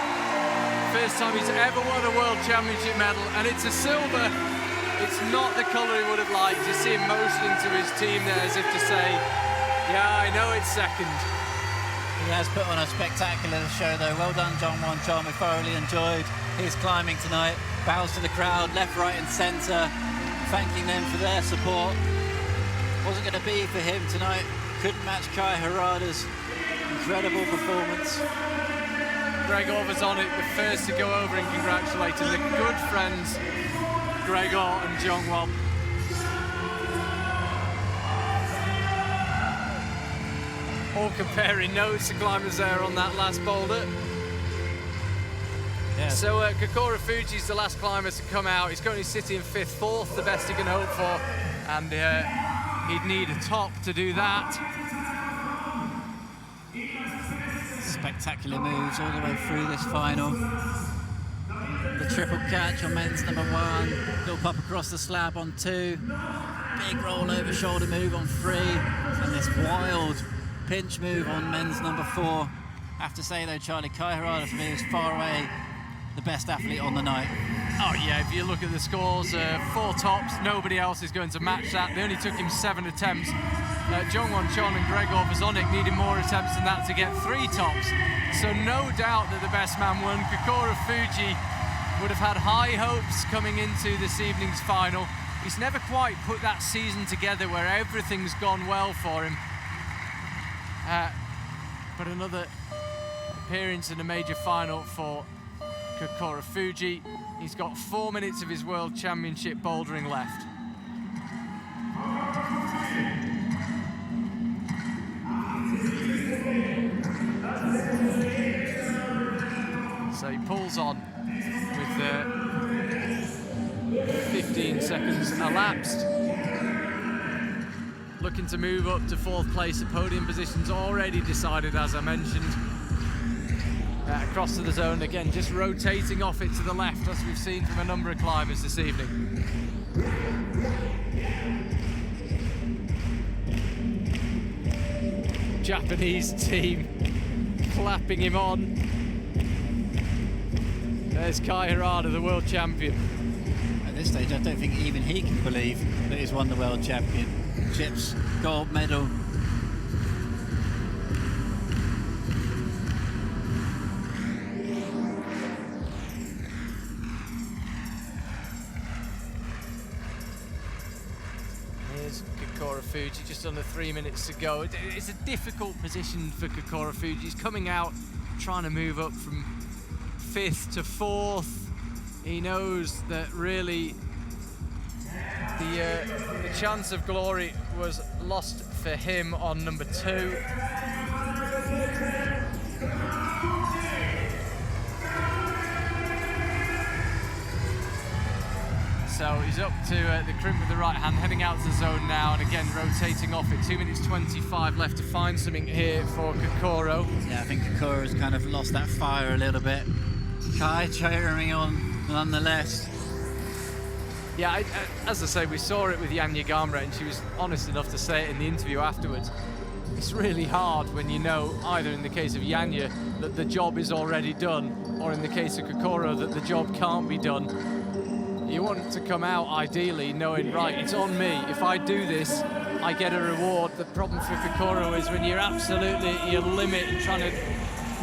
First time he's ever won a World Championship medal, and it's a silver. It's not the colour he would have liked. You see him motioning to his team there as if to say, yeah, I know it's second. He has put on a spectacular show, though. Well done, John Monchon. We thoroughly enjoyed his climbing tonight. Bows to the crowd, left, right and centre, thanking them for their support. Wasn't going to be for him tonight. Couldn't match Kai Harada's incredible performance. Gregor Vezonik, the first to go over and congratulating the good friends Gregor and Jongwon. All comparing notes, the climbers there on that last boulder. Yeah. So Kokoro Fuji's the last climber to come out. He's currently sitting in 5th, 4th, the best he can hope for, and he'd need a top to do that. Spectacular moves all the way through this final. The triple catch on men's number 1, little pop across the slab on 2, big roll over shoulder move on 3, and this wild pinch move on men's number 4. I have to say though, Charlie, Kai Harada for me is far away the best athlete on the night. Oh yeah, if you look at the scores, 4 tops, nobody else is going to match that. They only took him 7 attempts. John Monchon and Gregor Vezonik needed more attempts than that to get 3 tops. So no doubt that the best man won. Kokoro Fuji would have had high hopes coming into this evening's final. He's never quite put that season together where everything's gone well for him. But another appearance in a major final for Kokoro Fuji. He's got 4 minutes of his World Championship bouldering left. So he pulls on with 15 seconds elapsed. Looking to move up to 4th place. The podium position's already decided, as I mentioned. Across to the zone again, just rotating off it to the left, as we've seen from a number of climbers this evening. Japanese team clapping him on. There's Kai Harada, the world champion. stage, I don't think even he can believe that he's won the World Championships gold medal. Fuji, just under 3 minutes to go. It's a difficult position for Kokoro Fuji. He's coming out trying to move up from 5th to 4th. He knows that really the chance of glory was lost for him on number 2. So he's up to the crimp with the right hand, heading out to the zone now, and again rotating off it. 2 minutes 25 left to find something here for Kokoro. Yeah, I think Kokoro's kind of lost that fire a little bit. Kai cheering on nonetheless. Yeah, as I say, we saw it with Janja Gamre, and she was honest enough to say it in the interview afterwards. It's really hard when you know, either in the case of Janja, that the job is already done, or in the case of Kokoro, that the job can't be done. You want to come out ideally knowing, right, it's on me. If I do this, I get a reward. The problem for Kokoro is when you're absolutely at your limit and trying to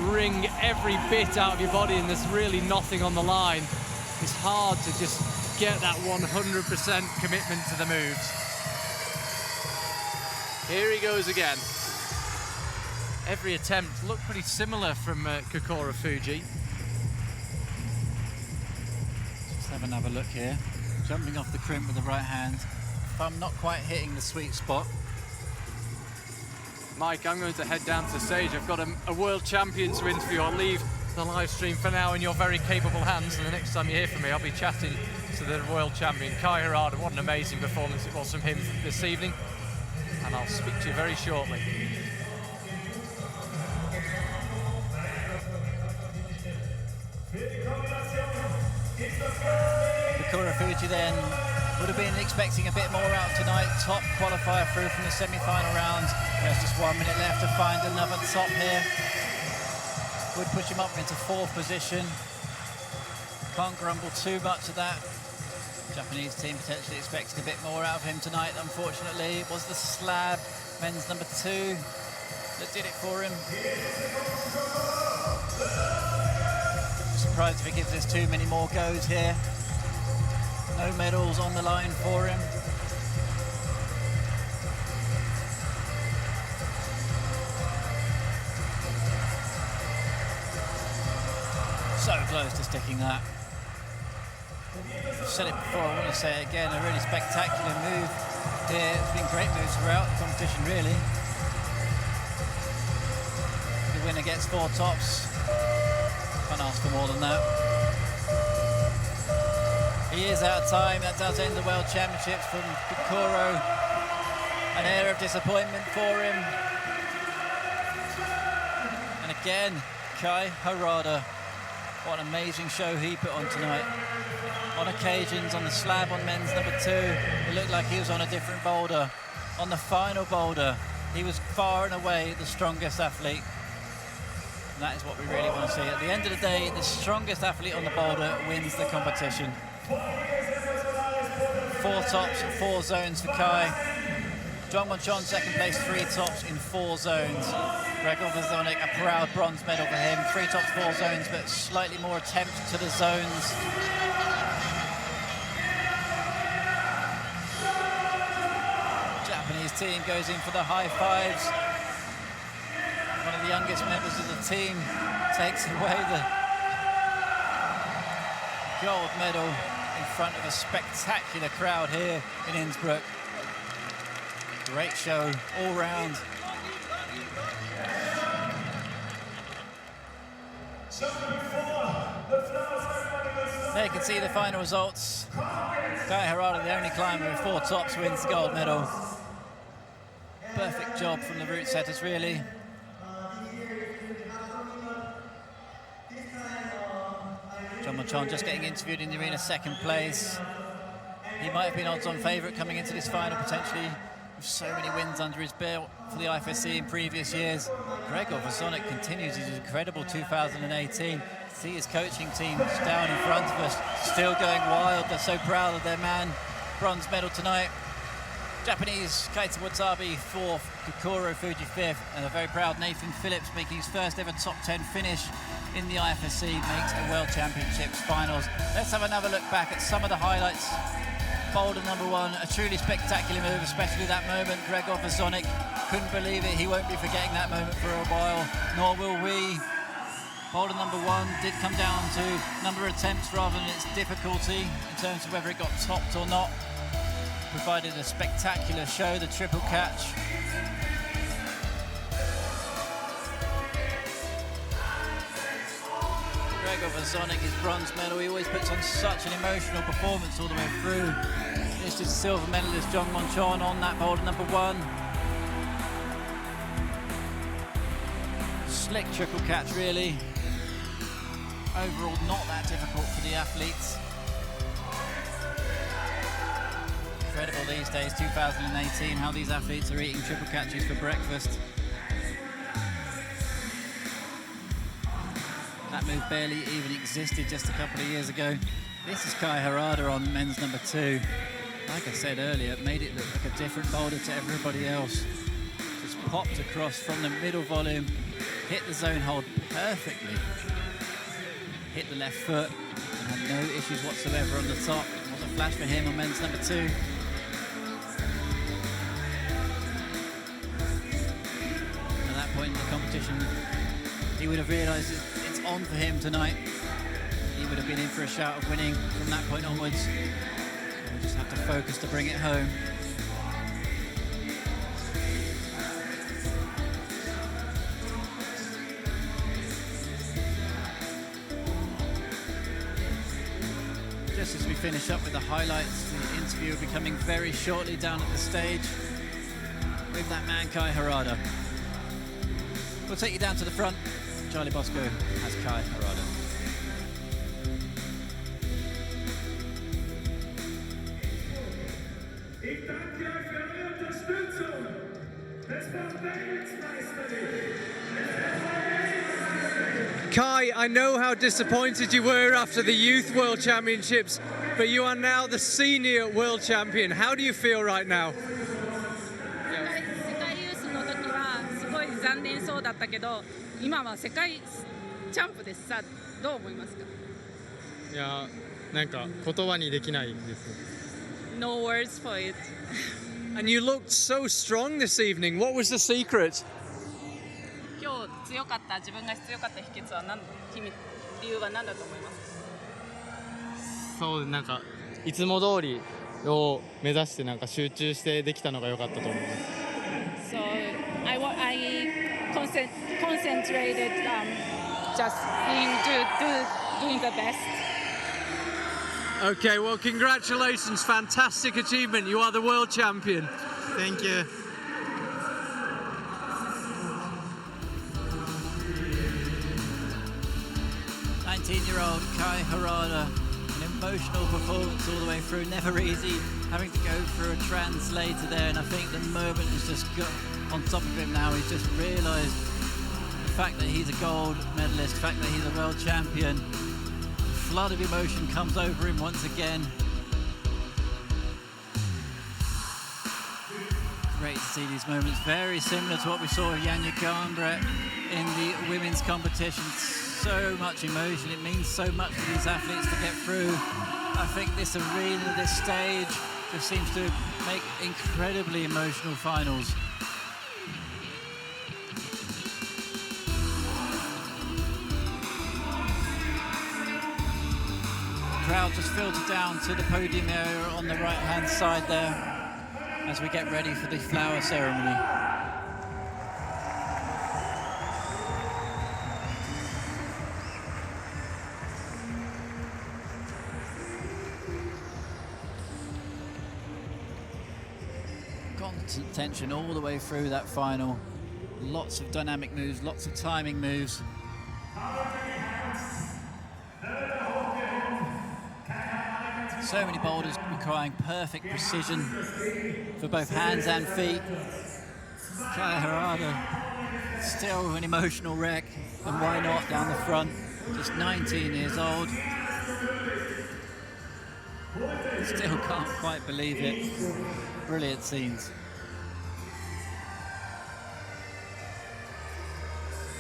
wring every bit out of your body and there's really nothing on the line, it's hard to just get that 100% commitment to the moves. Here he goes again. Every attempt looked pretty similar from Kokoro Fuji. Have another look here. Jumping off the crimp with the right hand. If I'm not quite hitting the sweet spot. Mike, I'm going to head down to the stage. I've got a world champion to interview. I'll leave the live stream for now in your very capable hands, and the next time you hear from me, I'll be chatting to the world champion, Kai Harada. What an amazing performance it was from him this evening, and I'll speak to you very shortly. Kokoro Fuji then would have been expecting a bit more out tonight. Top qualifier through from the semi-final rounds. There's just 1 minute left to find another top here. Would push him up into 4th position. Can't grumble too much of that. Japanese team potentially expecting a bit more out of him tonight, unfortunately. It was the slab, men's number 2, that did it for him. Surprised if he gives this too many more goes here. No medals on the line for him. So close to sticking that. I've said it before, I want to say it again, a really spectacular move here. It's been great moves throughout the competition, really. The winner gets 4 tops. Can't ask for more than that. He is out of time. That does end the World Championships from Kokoro. An air of disappointment for him. And again, Kai Harada. What an amazing show he put on tonight. On occasions, on the slab on men's number 2, it looked like he was on a different boulder. On the final boulder, he was far and away the strongest athlete. And that is what we really want to see. At the end of the day, the strongest athlete on the boulder wins the competition. 4 tops and 4 zones for Kai. John Monchon, second place, 3 tops in 4 zones. Gregor Vazonik, a proud bronze medal for him. 3 tops, 4 zones, but slightly more attempts to the zones. Japanese team goes in for the high fives. One of the youngest members of the team takes away the gold medal in front of a spectacular crowd here in Innsbruck. Great show all round. There you can see the final results. Kai Harada, the only climber with 4 tops, wins the gold medal. Perfect job from the route setters, really. John Monchon just getting interviewed in the arena, second place. He might have been odds-on favourite coming into this final, potentially, with so many wins under his belt for the IFSC in previous years. Gregor Vazonik continues his incredible 2018. See his coaching team down in front of us, still going wild. They're so proud of their man. Bronze medal tonight. Japanese Keita Watabe fourth, Kokoro Fuji fifth, and a very proud Nathan Phillips making his first ever top 10 finish in the IFSC, makes the World Championships finals. Let's have another look back at some of the highlights. Boulder number one, a truly spectacular move, especially that moment. Gregor Vasonic couldn't believe it. He won't be forgetting that moment for a while, nor will we. Boulder number one did come down to number of attempts rather than its difficulty in terms of whether it got topped or not. Provided a spectacular show, the triple catch. Gregor Vasonic, his bronze medal. He always puts on such an emotional performance all the way through. This is silver medalist John Monchon on that Boulder number one. Slick triple catch, really. Overall, not that difficult for the athletes. Incredible these days, 2018, how these athletes are eating triple catches for breakfast. That move barely even existed just a couple of years ago. This is Kai Harada on men's number two. Like I said earlier, it made it look like a different boulder to everybody else. Just popped across from the middle volume, hit the zone hold perfectly. Hit the left foot, and had no issues whatsoever on the top. It was a flash for him on men's number two. At that point in the competition, he would have realised it's on for him tonight. He would have been in for a shout of winning from that point onwards. We'll just have to focus to bring it home. Just as we finish up with the highlights, the interview will be coming very shortly down at the stage with that man Kai Harada. We'll take you down to the front. Charlie Bosco has Kai Harada. Ich danke euch für eure Unterstützung. Das war Weltmeisterin. Kai, I know how disappointed you were after the Youth World Championships, but you are now the Senior World Champion. How do you feel right now? 世界ユースの時はすごい残念そうだったけど、今は世界チャンプですさ、どう思いますか？いや、なんか言葉にできないです。 No words for it. And you looked so strong this evening. What was the secret? 今日強かった、自分が強かった秘訣は理由は何だと思いますか？そう、なんかいつも通りを目指してなんか集中してできたのが良かったと思います。So I concentrated just doing the best. Okay, well, congratulations. Fantastic achievement. You are the world champion. Thank you. Year-old Kai Harada, an emotional performance all the way through, never easy, having to go through a translator there, and I think the moment has just got on top of him now. He's just realised the fact that he's a gold medalist, the fact that he's a world champion. The flood of emotion comes over him once again. Great to see these moments, very similar to what we saw with Janja Garnbret in the women's competition. So much emotion, it means so much for these athletes to get through. I think this arena, this stage, just seems to make incredibly emotional finals. The crowd just filtered down to the podium area on the right-hand side there as we get ready for the flower ceremony. Constant tension all the way through that final. Lots of dynamic moves, lots of timing moves. So many boulders requiring perfect precision for both hands and feet. Kai Harada, still an emotional wreck, and why not down the front? just 19 years old. Still can't quite believe it. Brilliant scenes.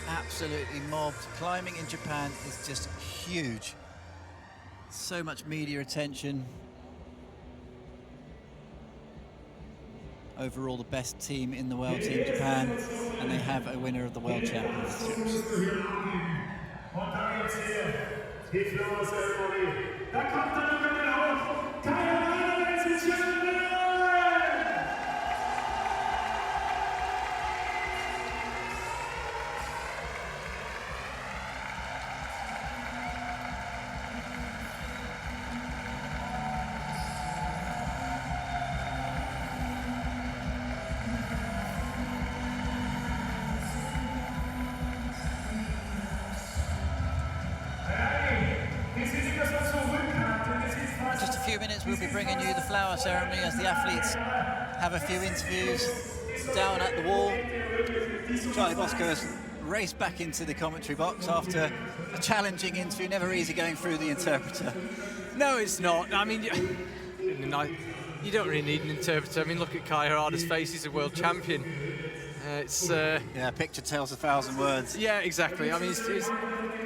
Absolutely mobbed. Climbing in Japan is just huge. So much media attention. Overall the best team in the world, Team Japan, and they have a winner of the World Championships. We'll be bringing you the flower ceremony as the athletes have a few interviews down at the wall. Charlie Bosco has raced back into the commentary box after a challenging interview. Never easy going through the interpreter. No, it's not. I mean, you don't really need an interpreter. I mean, look at Kai Harada's face. He's a world champion. Yeah, picture tells 1,000 words. Yeah, exactly. I mean, it's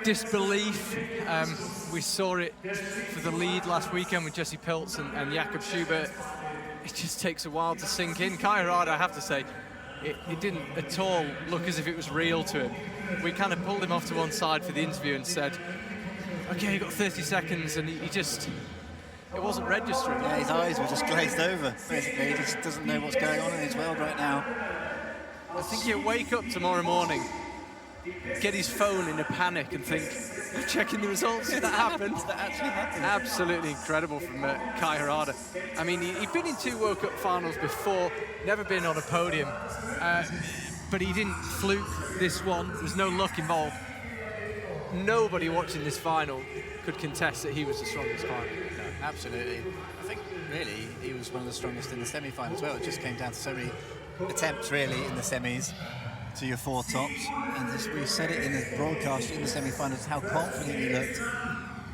disbelief. We saw it for the lead last weekend with Jesse Pilz and Jakob Schubert. It just takes a while to sink in. Kai Harada, I have to say, it didn't at all look as if it was real to him. We kind of pulled him off to one side for the interview and said, okay, you've got 30 seconds, and he just, it wasn't registering. Yeah, his eyes were just glazed over, basically. He just doesn't know what's going on in his world right now. I think he'll wake up tomorrow morning, get his phone in a panic and think, I'm checking the results. Did that happen? That actually happened. Absolutely incredible from Kai Harada. I mean, he'd been in 2 World Cup finals before, never been on a podium, but he didn't fluke this one. There's no luck involved. Nobody watching this final could contest that he was the strongest climber. No, absolutely. I think, really, he was one of the strongest in the semi-final as well. It just came down to so many attempts, really, in the semis to your 4 tops. And as we said it in the broadcast in the semi-finals, how confident he looked.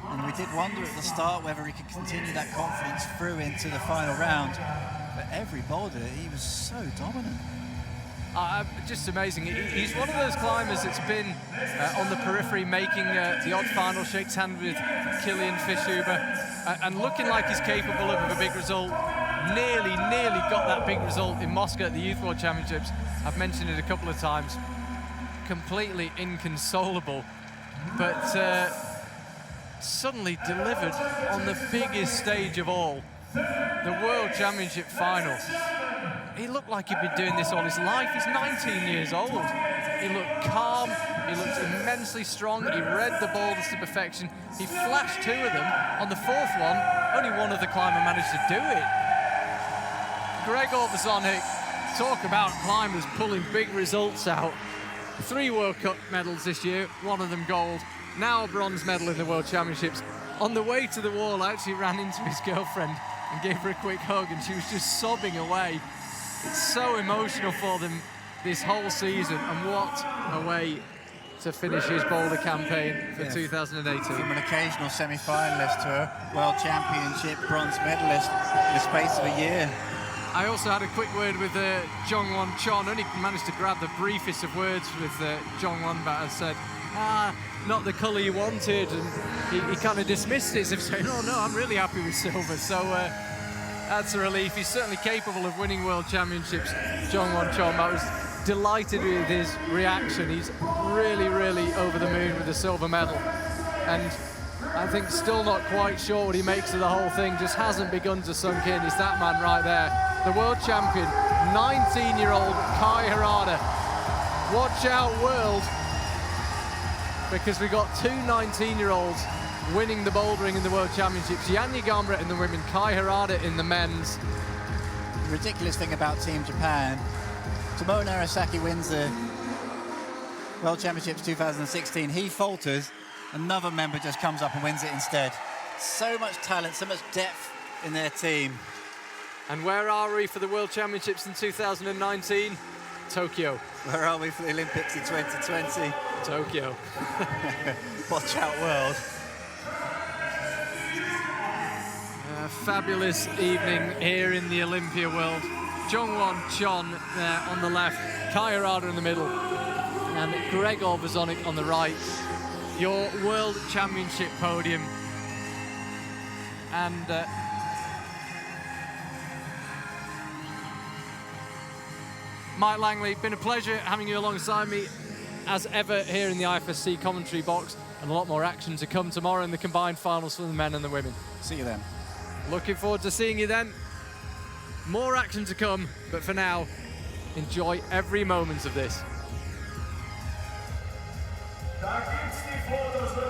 And we did wonder at the start whether he could continue that confidence through into the final round. But every boulder, he was so dominant. Just amazing. He's one of those climbers that's been on the periphery, making the odd final, shakes hand with Kilian Fischhuber, and looking like he's capable of a big result. Nearly got that big result in Moscow at the Youth World Championships. I've mentioned it a couple of times. Completely inconsolable, but suddenly delivered on the biggest stage of all, the World Championship final. He looked like he'd been doing this all his life. He's 19 years old. He looked calm, he looked immensely strong, he read the boulders to perfection. He flashed 2 of them. On the 4th one, only one other climber managed to do it. Gregor Bozonic, talk about climbers pulling big results out. 3 World Cup medals this year, 1 of them gold. Now a bronze medal in the World Championships. On the way to the wall, I actually ran into his girlfriend and gave her a quick hug, and she was just sobbing away. It's so emotional for them this whole season, and what a way to finish his Boulder campaign for 2018. From an occasional semi-finalist to a World Championship bronze medalist in the space of a year. I also had a quick word with Jongwon Chon. Only managed to grab the briefest of words with Jongwon, but I said, not the colour you wanted, and he kind of dismissed it as if saying, oh no, I'm really happy with silver. So that's a relief. He's certainly capable of winning World Championships, Jongwon Chon. I was delighted with his reaction. He's really over the moon with the silver medal, and I think still not quite sure what he makes of the whole thing. Just hasn't begun to sink in. Is that man right there, the world champion, 19-year-old Kai Harada. Watch out, world, because we got 2 19-year-olds winning the bouldering in the World Championships. Janja Garnbret in the women, Kai Harada in the men's. The ridiculous thing about Team Japan, Tomoe Narasaki wins the World Championships 2016. He falters, another member just comes up and wins it instead. So much talent, so much depth in their team. And where are we for the World Championships in 2019? Tokyo. Where are we for the Olympics in 2020? Tokyo. Watch out, world. A fabulous evening here in the Olympia world. Jongwon Chon there on the left, Kaya Rada in the middle, and Gregor Vezonik on the right. Your World Championship podium. And Mike Langley, been a pleasure having you alongside me as ever here in the IFSC commentary box, and a lot more action to come tomorrow in the combined finals for the men and the women. See you then. Looking forward to seeing you then. More action to come, but for now, enjoy every moment of this. Da gibt's die Fotos.